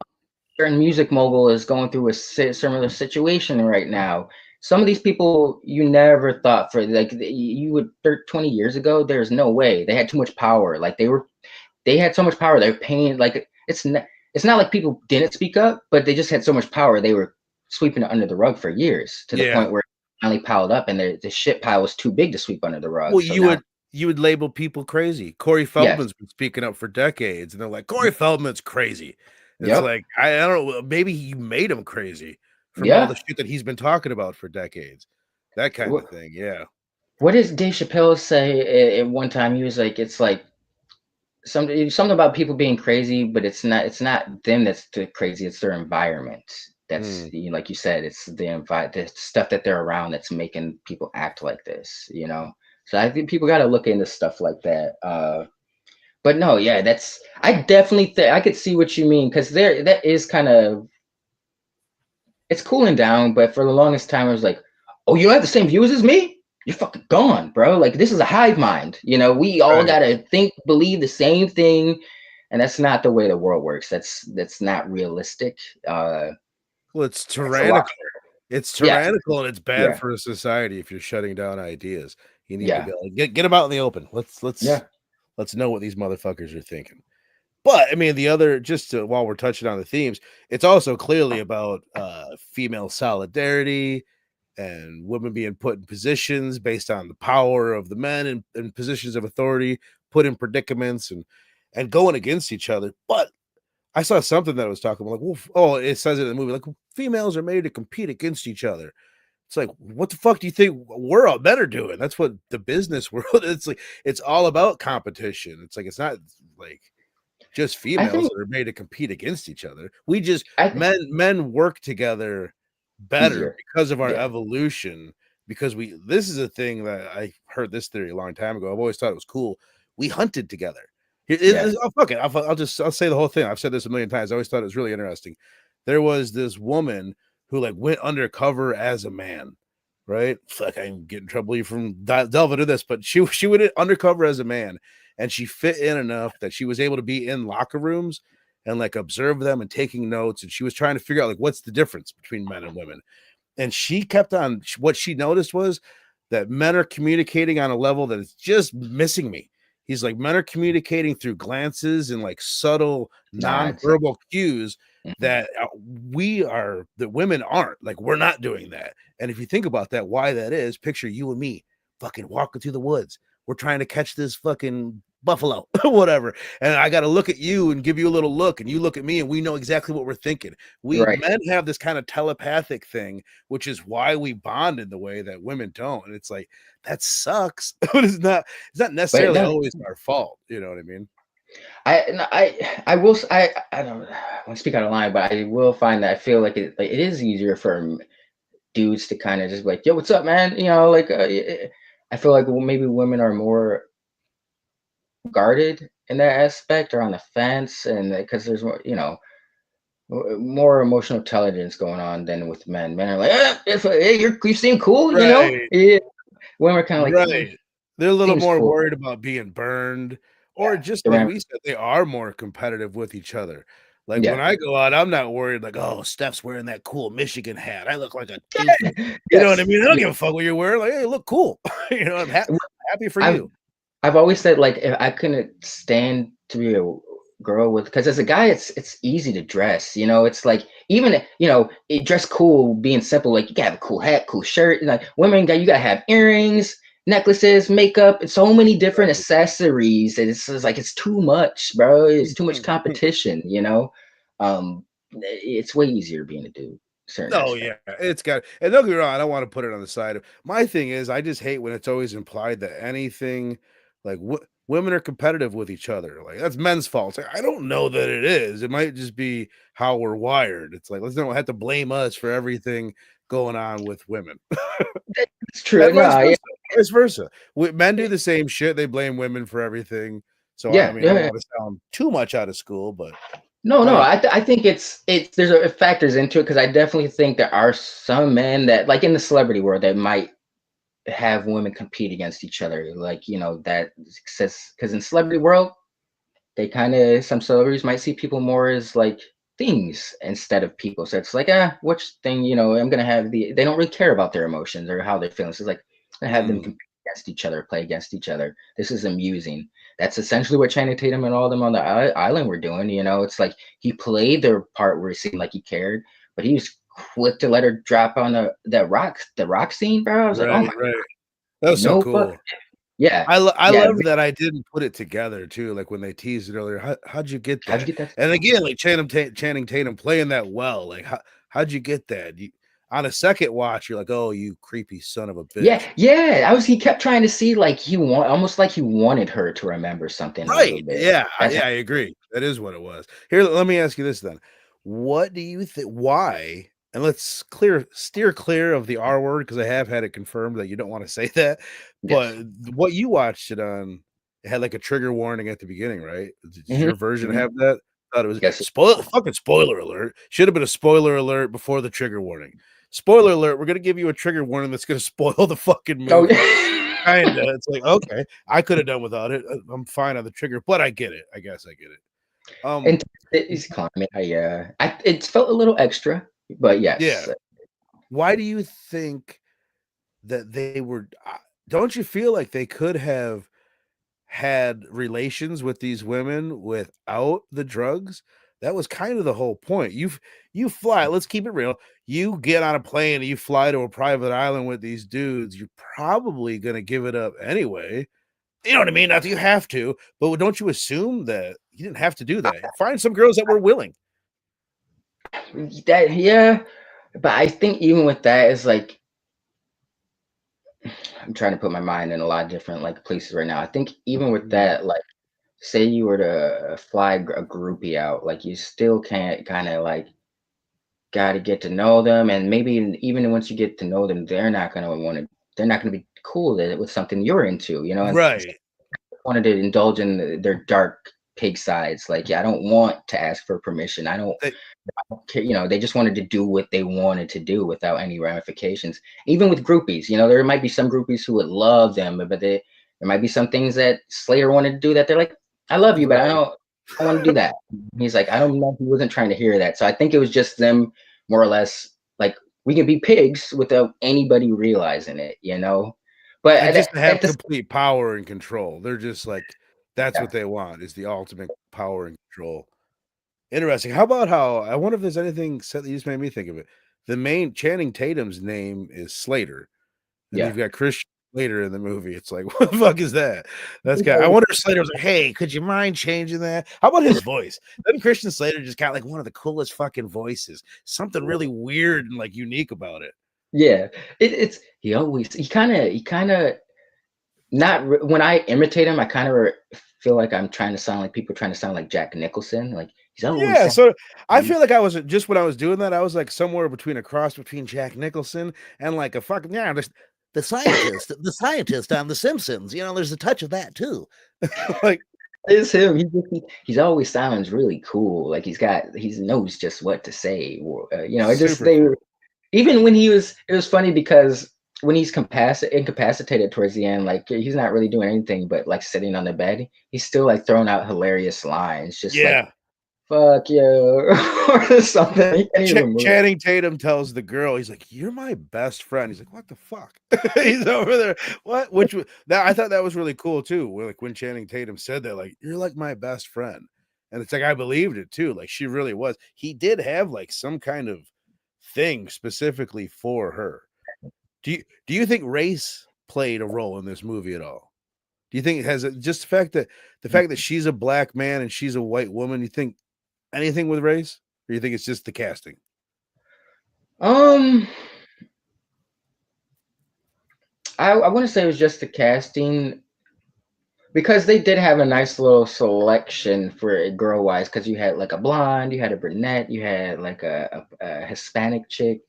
certain music mogul is going through a similar situation right now. Some of these people you never thought for like you would 20 years ago. There's no way they had too much power. Like they had so much power. They're paying like it's not like people didn't speak up, but they just had so much power. They were sweeping it under the rug for years to the Yeah. point where it finally piled up, and the shit pile was too big to sweep under the rug. Well, So now, you would label people crazy. Corey yes, Feldman's been speaking up for decades, and they're like, Corey Feldman's crazy. It's yep, like I don't know, maybe you made him crazy from all the yeah. shit that he's been talking about for decades. That kind of thing. Yeah. What does Dave Chappelle say at one time? He was like, "It's like something about people being crazy, but it's not them that's the crazy. It's their environment. That's Mm. like you said, it's the stuff that they're around that's making people act like this. So I think people got to look into stuff like that. But no, yeah, I definitely think I could see what you mean because that is kind of it's cooling down, but for the longest time, I was like, "Oh, you don't have the same views as me? You're fucking gone, bro. Like this is a hive mind. We all Right. gotta believe the same thing, and that's not the way the world works. That's not realistic. Well, it's It's a lot. tyrannical. It's Yeah, tyrannical and it's bad yeah, for a society if you're shutting down ideas. You need to yeah, be like, get them out in the open. yeah. Let's know what these motherfuckers are thinking. But I mean, the other while we're touching on the themes, it's also clearly about female solidarity and women being put in positions based on the power of the men and positions of authority, put in predicaments and going against each other. But I saw something that I was talking about, like, well, it says it in the movie, like females are made to compete against each other. It's like, what the fuck do you think we're all better doing? That's what the business world. It's like it's all about competition. It's like it's not like just I females think that are made to compete against each other. We just I think men work together better easier. because of our Yeah, evolution. Because this is a thing that I heard this theory a long time ago. I've always thought it was cool. We hunted together. yeah. Oh, fuck it. I'll say the whole thing. I've said this a million times. I always thought it was really interesting. There was this woman who like went undercover as a man, right? Fuck, I can get in trouble from delving into this, but she went undercover as a man, and she fit in enough that she was able to be in locker rooms and like observe them and taking notes. And she was trying to figure out like what's the difference between men and women. And she kept on, what she noticed was that men are communicating on a level that is just missing me. He's like, men are communicating through glances and like subtle Nah, it's like, nonverbal cues mhm. that that women aren't. Like, we're not doing that. And if you think about that, why that is, picture you and me fucking walking through the woods. We're trying to catch this fucking buffalo, whatever. And I got to look at you and give you a little look, and you look at me, and we know exactly what we're thinking. We Right. men have this kind of telepathic thing, which is why we bond in the way that women don't. And it's like, that sucks, but it's not But necessarily no, always our fault. You know what I mean? I will I don't want to speak out of line, but I will find that I feel like it is easier for dudes to kind of just be like, yo, what's up, man? You know, like I feel like maybe women are more guarded in that aspect or on the fence, and because there's more, more emotional intelligence going on than with men. Men are like, if hey, you seem cool, you know. Right. Yeah. Women are kind of like, Right. They're a little seems more cool. worried about being burned, or Yeah. just The like ram- we said, they are more competitive with each other. Like when yeah. I go out, I'm not worried like, oh, Steph's wearing that cool Michigan hat. I look like a doofus. You know what I Yes. mean? I don't give a fuck what you're wearing. Like, hey, you look cool. I'm happy for I've you. I've always said like if I couldn't stand to be a girl with because as a guy it's easy to dress, you know. It's like even it dress cool being simple, like you gotta have a cool hat, cool shirt. Like women got you gotta have earrings, necklaces, makeup, and so many different accessories. And it's just like it's too much, bro. It's too much competition, you know. It's way easier being a dude, certain Oh aspect. yeah, it's got, and don't get me wrong, I don't want to put it on the side of my thing is I just hate when it's always implied that anything like women are competitive with each other. Like that's men's fault. It's like, I don't know that it is. It might just be how we're wired. It's like let's don't have to blame us for everything going on with women. It's true. And vice No, yeah, versa. Vice versa. Men do the same shit. They blame women for everything. So I yeah, mean, I don't yeah. want to sound too much out of school, but No, no, I I think it's it factors into it because I definitely think there are some men that like in the celebrity world that might have women compete against each other, like that success because in celebrity world they kind of some celebrities might see people more as like things instead of people. So it's like, which thing, I'm gonna have they don't really care about their emotions or how they're feeling. So it's like I'm gonna have them mm, compete against each other, play against each other. This is amusing. That's essentially what Channing Tatum and all of them on the island were doing. It's like he played their part where it seemed like he cared, but he was quick to let her drop on the rock scene, bro. I was like, oh right, my, right. That was so no fuck, cool. yeah, I yeah. love that I didn't put it together too, like when they teased it earlier. How'd you get How'd you that? get that? And again, like Channing Tatum playing that well. Like how'd you get that? On a second watch, you're like, oh, you creepy son of a Yeah, bitch. yeah. He kept trying to see like almost like he wanted her to remember something a little Right. bit. Yeah. That's Yeah, I agree. That is what it was. Here, let me ask you this then. What do you think? Why? And let's steer clear of the R word because I have had it confirmed that you don't want to say that. But yes. what you watched it on, it had like a trigger warning at the beginning, right? Does Hmm. your version Hmm. have that? Thought it was Yes. fucking spoiler alert. Should have been a spoiler alert before the trigger warning. Spoiler alert, we're gonna give you a trigger warning that's gonna spoil the fucking Oh movie. yeah. Kinda. It's like, okay, I could have done without it. I'm fine on the trigger, but I get it. I guess I get it. And it's climbing. It felt a little extra, but Yeah. yes. Why do you think that they were? Don't you feel like they could have had relations with these women without the drugs? That was kind of the whole point. You fly. Let's keep it real. You get on a plane and you fly to a private island with these dudes. You're probably gonna give it up anyway. You know what I mean? Not that you have to, but don't you assume that you didn't have to do that? Find some girls that were willing. That yeah, but I think even with that, it's like I'm trying to put my mind in a lot of different like places right now. I think even with Mhm. that, like say you were to fly a groupie out, like you still can't kind of like got to get to know them, and maybe even once you get to know them, they're not going to be cool with something you're into, and Right. wanted to indulge in their dark pig sides. Like, yeah, I don't want to ask for permission. I don't They care. They just wanted to do what they wanted to do without any ramifications. Even with groupies, there might be some groupies who would love them, but there might be some things that Slayer wanted to do that they're like, I love you, but right. I want to do that. He's like, I don't know. He wasn't trying to hear that. So I think it was just them more or less like we can be pigs without anybody realizing it, you know. But And just to at have the complete power and control. They're just like that's yeah, what they want is the ultimate power and control. Interesting. How about how I wonder if there's anything said that you just made me think of it. The main Channing Tatum's name is Slater, and yeah. you've got Christian Slater in the movie. It's like, what the fuck is that? That's guy. I wonder if Slater was like, "Hey, could you mind changing that?" How about his voice? Then Christian Slater just got like one of the coolest fucking voices. Something really weird and like unique about it. Yeah, it's he kind of not when I imitate him, I kind of feel like I'm trying to sound like people trying to sound like Jack Nicholson. Like he's always Yeah, sound. so I feel like I was just when I was doing that, I was like somewhere between a cross between Jack Nicholson and like a fucking just the scientist on The Simpsons. You know, there's a touch of that too. Like It's him. He's always sounds really cool. Like he knows just what to say. Or, it just super they cool. even when it was funny because when he's incapacitated towards the end, like he's not really doing anything but like sitting on the bed. He's still like throwing out hilarious lines, just like Yeah. "fuck you" or something. He can't even move. Channing Tatum tells the girl, he's like, "You're my best friend." He's like, "What the fuck?" He's over there. What? That I thought that was really cool too. Like when Channing Tatum said that, like, "You're like my best friend," and it's like I believed it too. Like she really was. He did have like some kind of thing specifically for her. Do you think race played a role in this movie at all? Do you think it has just the fact that she's a black man and she's a white woman? You think anything with race, or you think it's just the casting? Um, I want to say it was just the casting because they did have a nice little selection for girl wise because you had like a blonde, you had a brunette, you had like a Hispanic chick,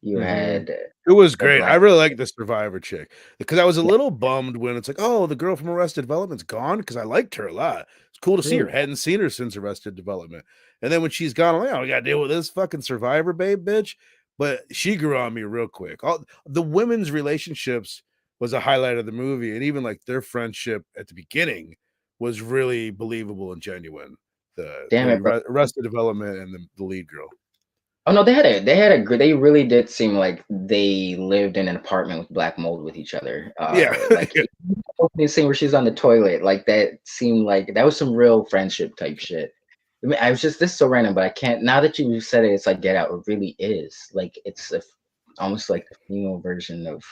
you Mhm. had It was a great. I black. really like the Survivor chick because I was a Yeah, little bummed when it's like, oh, the girl from Arrested Development's gone because I liked her a lot. It's cool to see her. true. Hadn't seen her since Arrested Development. And then when she's gone, I'm like, oh, we got to deal with this fucking Survivor babe, bitch. But she grew on me real quick. All the women's relationships was a highlight of the movie, and even like their friendship at the beginning was really believable and genuine. Damn it, bro. Arrested Development and the lead girl. Oh no, they really did seem like they lived in an apartment with black mold with each other. Yeah. Like opening scene where she's on the toilet, like that seemed like that was some real friendship type shit. I mean, I was just this is so random, but I can't. Now that you said it, it's like Get Out. It really is like almost like the female version of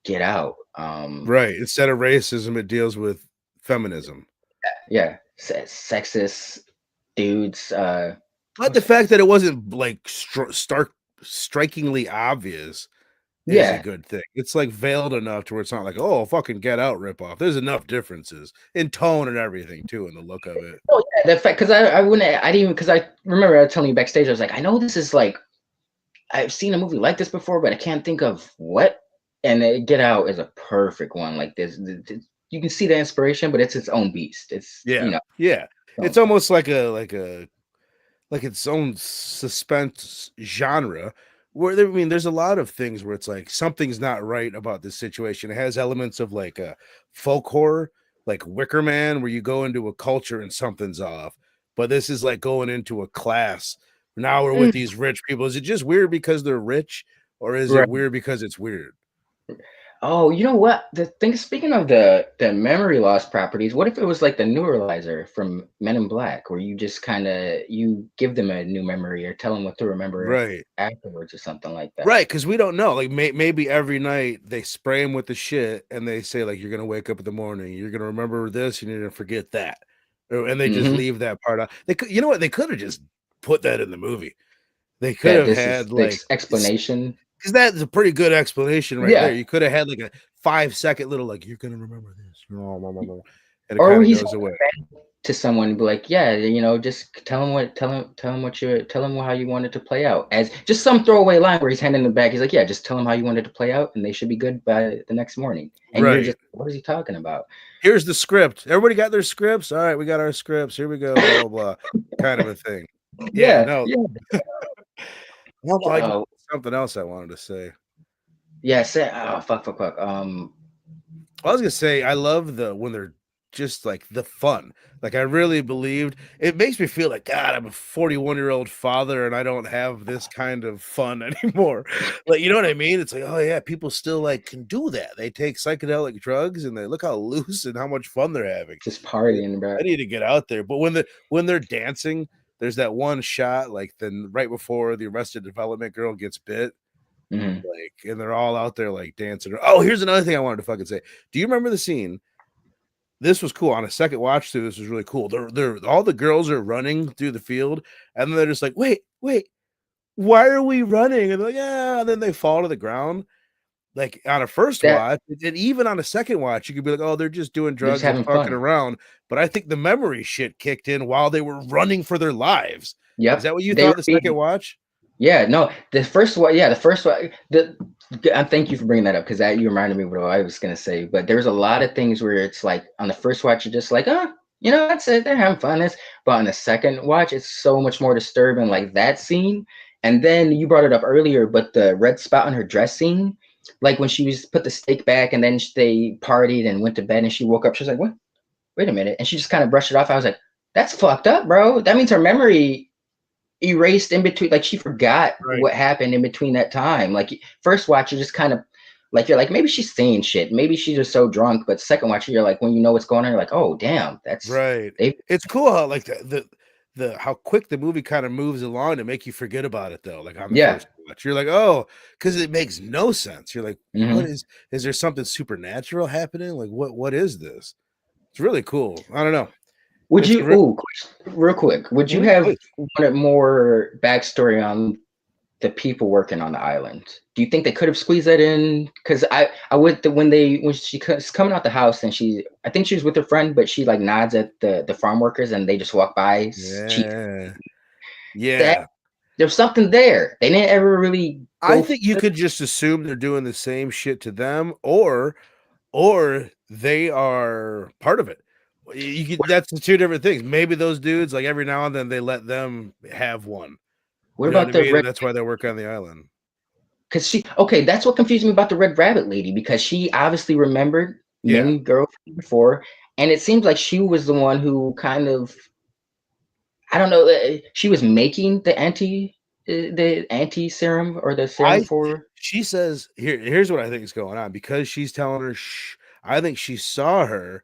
Get Out. Right. Instead of racism, it deals with feminism. Yeah, sexist dudes. But the What's fact that it wasn't like strikingly obvious is a yeah. good thing. It's like veiled enough to where it's not like, oh, fucking Get Out ripoff. There's enough differences in tone and everything too, in the look of it. Oh yeah, the fact because I wouldn't I didn't even because I remember I was telling you backstage I was like I know this is like I've seen a movie like this before but I can't think of what and Get Out is a perfect one like this. You can see the inspiration but it's its own beast. It's Yeah. Yeah. It's so, almost like its own suspense genre where I mean there's a lot of things where it's like something's not right about this situation. It has elements of like a folk horror, like Wicker Man, where you go into a culture and something's off. But this is like going into a class. Now we're with mm, these rich people. Is it just weird because they're rich, or is it right. weird because it's weird? Oh, you know what? The thing speaking of the memory loss properties, what if it was like the neuralizer from Men in Black, where you just kind of you give them a new memory or tell them what to remember Right. afterwards or something like that. Right, because we don't know. Like maybe every night they spray him with the shit, and they say like you're gonna wake up in the morning, you're gonna remember this, and you're gonna forget that, and they just Hmm. leave that part out. They could, you know what? They could have just put that in the movie. They could That have this is had the like explanation. because that's a pretty good explanation right there. Yeah, You could have had like a 5 second little like you're gonna remember this, and it or kind of he's goes away. to someone and be like, yeah, just tell him how you want it to play out. As just some throwaway line where he's handing the bag. He's like, yeah, just tell him how you want it to play out, and they should be good by the next morning. And you're Right. just, what is he talking about? Here's the script. Everybody got their scripts. All right, we got our scripts. Here we go. Blah blah blah. Kind of a thing. Yeah. Yeah, No. yeah. Well, I got Oh, something else I wanted to say. yeah. Say, oh, fuck. I was gonna say I love the when they're just like the fun. Like I really believed it makes me feel like God, I'm a 41-year-old father and I don't have this kind of fun anymore. Like, you know what I mean? It's like, oh yeah, people still like can do that. They take psychedelic drugs and they look how loose and how much fun they're having. Just partying, bro. I need to get out there. But when they're dancing, there's that one shot like then right before the Arrested Development girl gets bit. Mhm. Like, and they're all out there like dancing. Oh, here's another thing I wanted to fucking say. Do you remember the scene? This was cool. On a second watch through, this was really cool. They're all the girls are running through the field, and then they're just like, wait, why are we running? And they're like, yeah, and then they fall to the ground. Like on a first That watch, and even on a second watch, you could be like, oh, they're just doing they're just drugs and having fucking fun. around. But I think the memory shit kicked in while they were running for their lives. Is Yep, that what you they thought were the second being. watch? Yeah, no, the first one, yeah, the first one. Thank you for bringing that up because that you reminded me of what I was gonna say. But there's a lot of things where it's like on the first watch, you're just like, oh, that's it, they're having fun. But on the second watch, it's so much more disturbing. Like that scene, and then you brought it up earlier, but the red spot on her dress scene, like when she was put the steak back, and then they partied and went to bed, and she woke up, she was like, what? Wait a minute, and she just kind of brushed it off. I was like, that's fucked up, bro. That means her memory erased in between, like she forgot Right. what happened in between that time. Like first watch you just kind of like you're like maybe she's saying shit, maybe she's just so drunk, but second watch you're like when you know what's going on you're like, oh damn, that's Right. they. It's cool how like the how quick the movie kind of moves along to make you forget about it though. Like on the Yeah. first watch, you're like, oh, because it makes no sense. You're like, what Hmm. is there something supernatural happening? Like what is this? It's really cool. I don't know. Would It's you real quick, would you have please. wanted more backstory on the people working on the island? Do you think they could have squeezed that in? Because I would when she's coming out the house and I think she was with her friend, but she like nods at the farm workers and they just walk by. She Yeah. that Yeah. there's something there. They didn't ever really I go think you through it. could just assume they're doing the same shit to them, or they are part of it. You could, What, that's the two different things. Maybe those dudes, like every now and then, they let them have one. what You know what about I the mean? red? And that's why they work on the island. Because okay, that's what confused me about the Red Rabbit lady because she obviously remembered Yeah, many girls before, and it seems like she was the one who kind of I don't know. She was making the anti serum or the serum I. for. She says Here's what I think is going on because she's telling her. Shh. I think she saw her,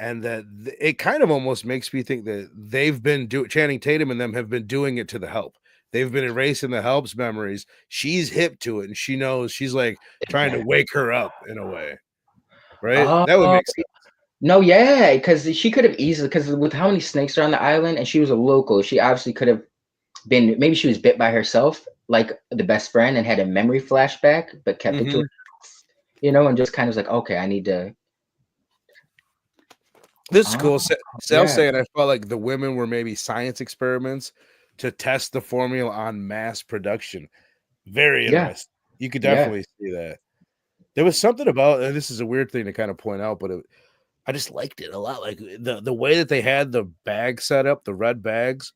and that it kind of almost makes me think that they've been doing Channing Tatum and them have been doing it to the help. They've been erasing the help's memories. She's hip to it, and she knows she's like trying to wake her up in a way, right? That would Oh make sense. no, yeah, because she could have easily because with how many snakes are on the island, and she was a local, she obviously could have been maybe she was bit by herself, like the best friend, and had a memory flashback, but kept it to Mhm. herself, and just kind of was like, okay, I need to. This is Oh, cool. Sal yeah, saying I felt like the women were maybe science experiments to test the formula on mass production. Very yeah, interesting. You could yeah, definitely see that. There was something about, and this is a weird thing to kind of point out, but I just liked it a lot. Like the way that they had the bag set up, the red bags,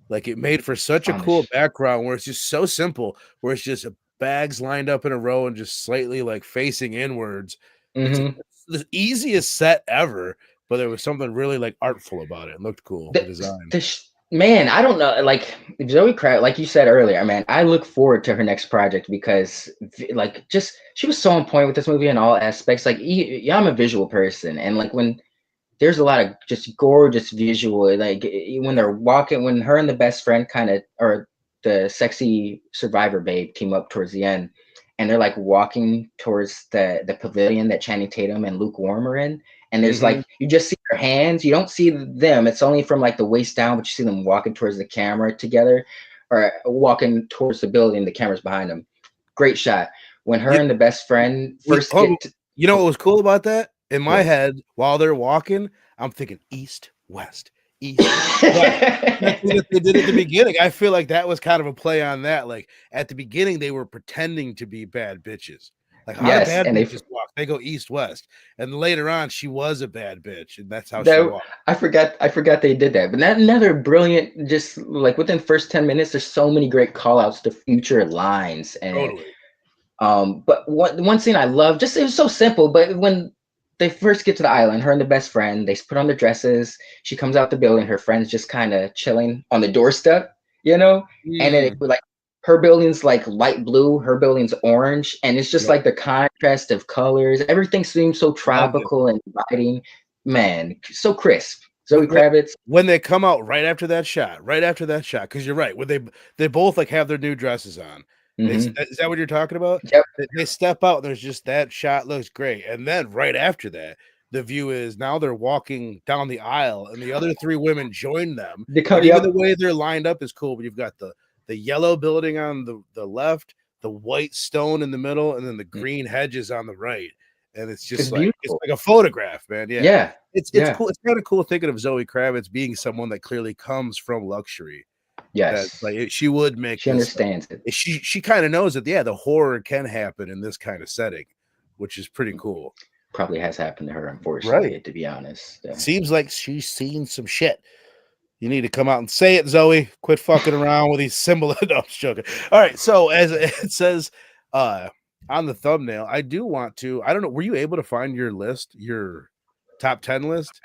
like it made for such a on the cool background where it's just so simple, where it's just bags lined up in a row and just slightly like facing inwards. It's like hmm it's the easiest set ever, but there was something really like artful about it. It looked cool, the design. man, I don't know. Like Zoe Kravitz, like you said earlier, man, I look forward to her next project because, like, just she was so on point with this movie in all aspects. Like, yeah, I'm a visual person, and like when there's a lot of just gorgeous visual, like when Yeah. they're walking, when her and the best friend kind of, or the sexy survivor babe team up towards the end, and they're like walking towards the pavilion that Channing Tatum and Luke Warm are in, and there's Mhm. like you just see their hands, you don't see them, it's only from like the waist down, but you see them walking towards the camera together, or walking towards the building, the camera's behind them. Great shot. When her You and the best friend you first get to, you know what was cool about that? In my what? head, while they're walking, I'm thinking east, west, east, west. That's what they did at the beginning. I feel like that was kind of a play on that. Like at the beginning, they were pretending to be bad bitches. Like how do Yes, bad and they bitches walk? They go east, west. And later on, she was a bad bitch, and that's how she that walked. I forgot they did that. But that another brilliant, just like within the first 10 minutes, there's so many great call outs to future lines. And Totally. but one scene I love, just it was so simple, but when they first get to the island, her and the best friend, they put on their dresses. She comes out the building, her friend's just kind of chilling on the doorstep, you know? And then it Mm, like her building's like light blue, her building's orange, and it's just yep, like the contrast of colors. Everything seems so loved it. tropical and inviting. Man, so crisp. Zoe When, when, Kravitz. when they come out right after that shot, because you're right, when they both like have their new dresses on. Hmm. Is that what you're talking about? Yep. They step out, and there's just that shot looks great, and then right after that, the view is now they're walking down the aisle, and the other three women join them, They come, and even yep. the way they're lined up is cool. But you've got the yellow building on the left, the white stone in the middle, and then the green hedges on the right, and it's It's just like it's beautiful. like a photograph, man. Yeah, Yeah. it's Yeah. cool. It's kind of cool thinking of Zoe Kravitz being someone that clearly comes from luxury. That Yes. like she would make She this. understands it. She kind of knows that yeah, the horror can happen in this kind of setting, which is pretty cool. Probably has happened to her, Right. unfortunately, to be honest. Seems like she's seen some shit. You need to come out and say it, Zoe. Quit fucking around with these symbols. No, I'm just joking. All right. So as it says on the thumbnail, I do want to. I don't know. Were you able to find your list, your top 10 list?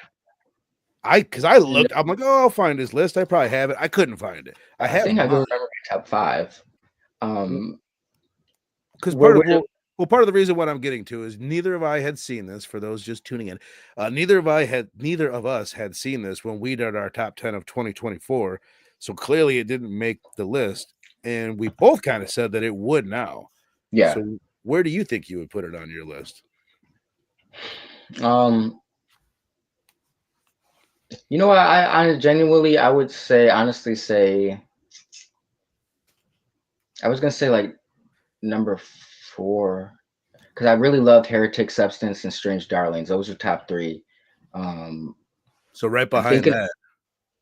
Because I No, looked, I'm like, oh, I'll find his list. I probably have it. I couldn't find it. I I have think I do mine. remember my top five. Um, Because where would part of the reason what I'm getting to is neither of I had seen this. For those just tuning in, neither of us had seen this when we did our top 10 of 2024. So clearly it didn't make the list, and we both kind of said that it would now. yeah. So where do you think you would put it on your list? Um, you know what? I genuinely, I would say, honestly, say I was gonna say like number four because I really loved Heretic Substance and Strange Darlings. Those are top three. Um, So right I'm behind thinking, that,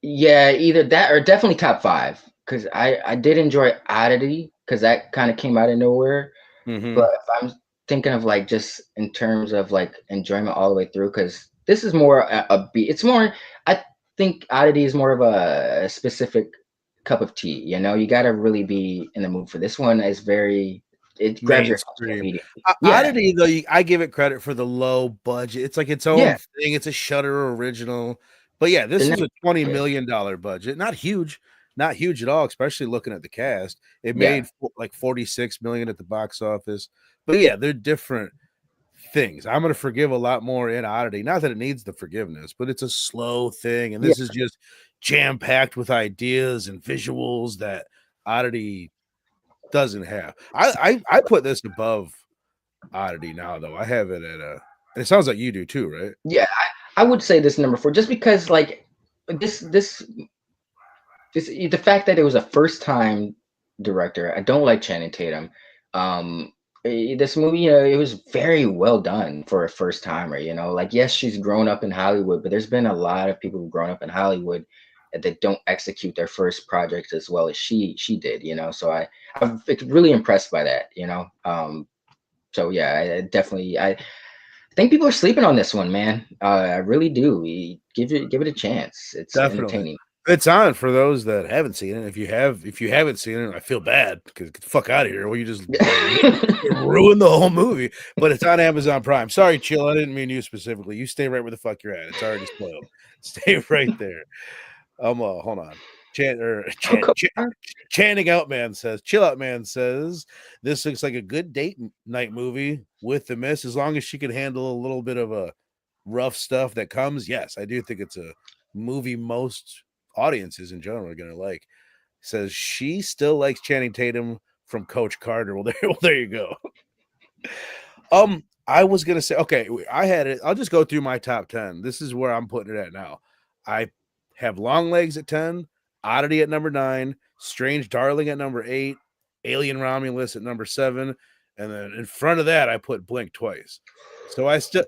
yeah, either that or definitely top five because I did enjoy Oddity because that kind of came out of nowhere. But mm-hmm. if I'm thinking of like just in terms of like enjoyment all the way through, because this is more a beat. It's more. I think Oddity is more of a specific cup of tea. You know, you got to really be in the mood for this one. Is very. It grabs your attention Mainstream. immediately. Yeah. Oddity, though, I give it credit for the low budget. It's like its own Yeah. thing. It's a Shutter original. But yeah, this They're is not a $20 good. million budget. Not huge at all, especially looking at the cast. It Yeah. made like 46 million at the box office. But yeah, they're different things. I'm going to forgive a lot more in Oddity. Not that it needs the forgiveness, but it's a slow thing. And Yeah. this is just jam packed with ideas and visuals that Oddity doesn't have. I put this above Oddity now, though. I have it at and it sounds like you do too, right? Yeah. I would say this number four just because like this the fact that it was a first time director. I don't like Channing Tatum. This movie, you know, it was very well done for a first timer. You know, like yes, she's grown up in Hollywood, but there's been a lot of people who've grown up in Hollywood that don't execute their first project as well as she did. You know, so I'm really impressed by that. You know, so yeah, I definitely I think people are sleeping on this one, man. I really do. Give it a chance. It's Definitely. entertaining. It's on for those that haven't seen it. If you haven't seen it, I feel bad because get the fuck out of here. Well, you just ruin the whole movie. But it's on Amazon Prime. Sorry, Chill. I didn't mean you specifically. You stay right where the fuck you're at. It's already spoiled. Stay right there. Hold on. Oh, come on. Chanting out man says, chill out man says, this looks like a good date night movie with the miss. As long as she can handle a little bit of a rough stuff that comes. Yes, I do think it's a movie most audiences in general are gonna like. Says she still likes Channing Tatum from Coach Carter. Well, there you go. I was gonna say, okay, I had it. I'll just go through my top 10. This is where I'm putting it at now. I have Long Legs at 10, Oddity at number 9, Strange Darling at number 8, Alien Romulus at number 7, and then in front of that I put Blink Twice. So I still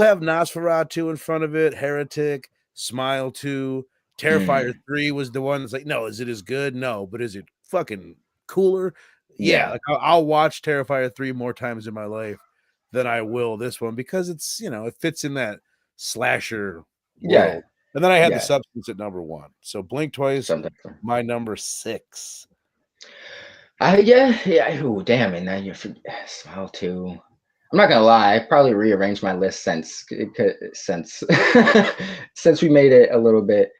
have Nosferatu in front of it, Heretic, Smile 2, Terrifier Mm, 3 was the one that's like, no, is it as good? No, but is it fucking cooler? Yeah, yeah. like I'll watch Terrifier 3 more times in my life than I will this one because it's, it fits in that slasher Yeah. world. And then I had The Yeah. Substance at number 1. So Blink Twice, Something. my number 6. Yeah, yeah. Oh, damn it. Now you're Smile too. I'm not gonna lie, I probably rearranged my list since since we made it a little bit.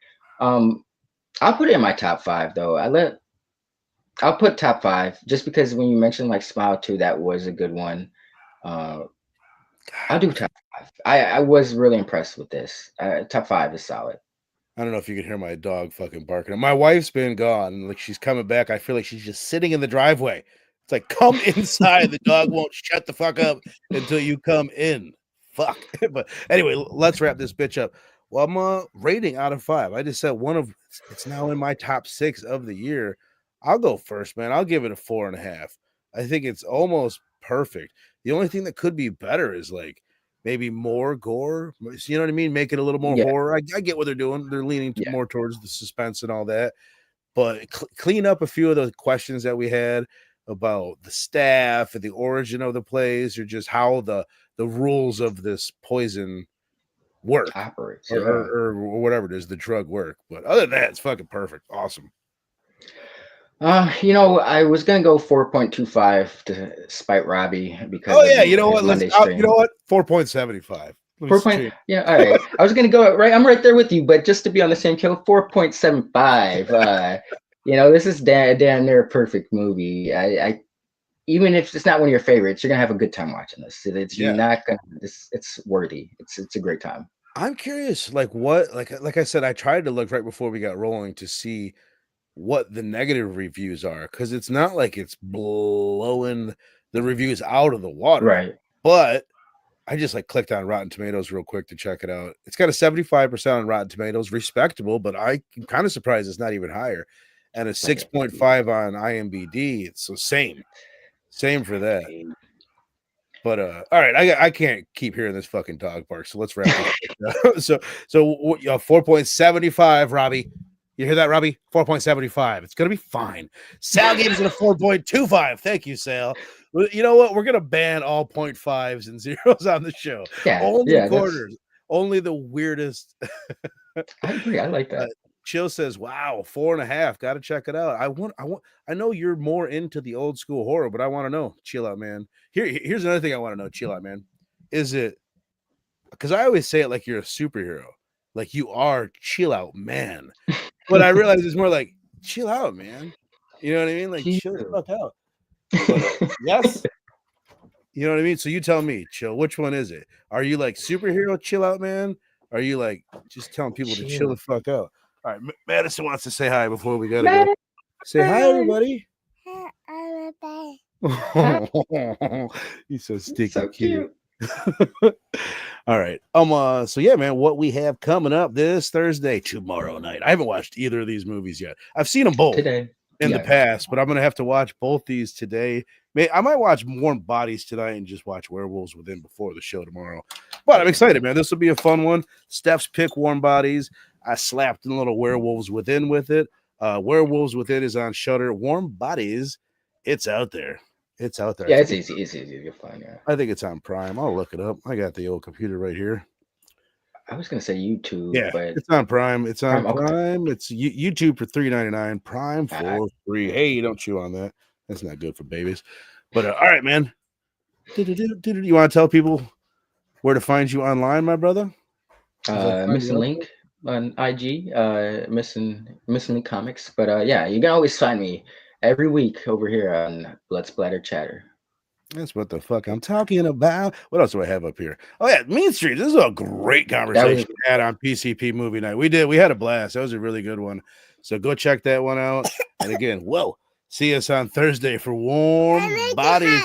Um, I'll put it in my top five though. I'll put top five just because when you mentioned like Smile 2, that was a good one. Uh, I'll do top five. I was really impressed with this. Top five is solid. I don't know if you can hear my dog fucking barking. My wife's been gone. Like she's coming back. I feel like she's just sitting in the driveway. It's like, come inside. The dog won't shut the fuck up until you come in. Fuck. But anyway, let's wrap this bitch up. Well, I'm rating out of 5. I just said it's now in my top 6 of the year. I'll go first, man. I'll give it a 4.5. I think it's almost perfect. The only thing that could be better is like maybe more gore. You know what I mean? Make it a little more Yeah, horror. I get what they're doing. They're leaning yeah, more towards the suspense and all that. But clean up a few of the questions that we had about the staff and the origin of the place, or just how the rules of this poison work, operates. or, Yeah. or whatever it is, the drug work. But other than that, it's fucking perfect. Awesome. I was gonna go 4.25 to spite Robbie because Oh of yeah, you know his what? Monday You know stream. what? 4.75. Let me 4 point, change. yeah, all right. I was gonna go right. I'm right there with you, but just to be on the same kill, 4.75. This is damn near a perfect movie. I even if it's not one of your favorites, you're gonna have a good time watching this. You're Yeah. not gonna. It's worthy. It's a great time. I'm curious, like what, like I said, I tried to look right before we got rolling to see what the negative reviews are, because it's not like it's blowing the reviews out of the water. Right. But I just like clicked on Rotten Tomatoes real quick to check it out. It's got a 75% on Rotten Tomatoes, respectable, but I'm kind of surprised it's not even higher. And a 6.5 on IMDb. It's so same for that. But all right, I can't keep hearing this fucking dog bark, so let's wrap this up. so 4.75, Robbie. You hear that, Robbie? 4.75. It's gonna be fine. Sal gave us a 4.25. Thank you, Sal. You know what? We're gonna ban all 0.5s and zeros on the show. Yeah, Only yeah. quarters. Only the weirdest. I agree. I like that. Chill says, "Wow, 4.5. Got to check it out. I know you're more into the old school horror, but I want to know. Chill out, man. Here's another thing I want to know. Chill out, man. Is it because I always say it like you're a superhero, like you are chill out, man. But I realize it's more like chill out, man. You know what I mean? Like chill the fuck out. But, yes. You know what I mean? So you tell me, chill. Which one is it? Are you like superhero chill out, man? Are you like just telling people to chill the fuck out? All right, Madison wants to say hi before we gotta go. Say hi, everybody. He's so sticky, So cute. All right. So yeah, man, what we have coming up this Thursday, tomorrow night. I haven't watched either of these movies yet. I've seen them both today in the past, but I'm gonna have to watch both these today. I might watch Warm Bodies tonight and just watch Werewolves Within before the show tomorrow. But I'm excited, man. This will be a fun one. Steph's pick Warm Bodies. I slapped in a little Werewolves Within with it. Werewolves Within is on Shudder. Warm Bodies, it's out there. It's out there. Yeah, it's easy. It's easy to find. Yeah. I think it's on Prime. I'll look it up. I got the old computer right here. I was gonna say YouTube, Yeah, but it's on Prime. It's on Prime. Okay. It's YouTube for $3.99. Prime for free. Hey, don't chew on that. That's not good for babies. But all right, man. You want to tell people where to find you online, my brother? Missing Link on IG. Missing Link Comics. But yeah, you can always find me every week over here on Blood Splatter Chatter. That's what the fuck I'm talking about. What else do I have up here? Oh yeah, Mean Streets. This is a great conversation we had on PCP movie night. We had a blast. That was a really good one. So go check that one out. And again, see us on Thursday for Warm Bodies.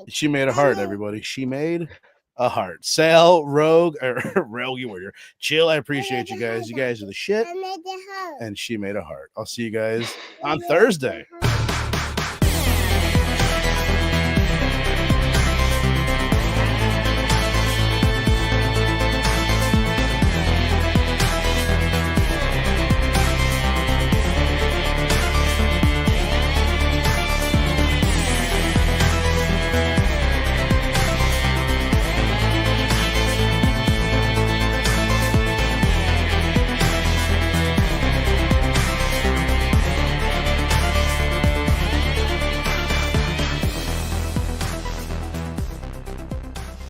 She made a heart, everybody. She made a heart. Sal, Rogue, Rogue, you were here. Chill. I appreciate you guys. You guys are the shit. And she made a heart. I'll see you guys on Thursday.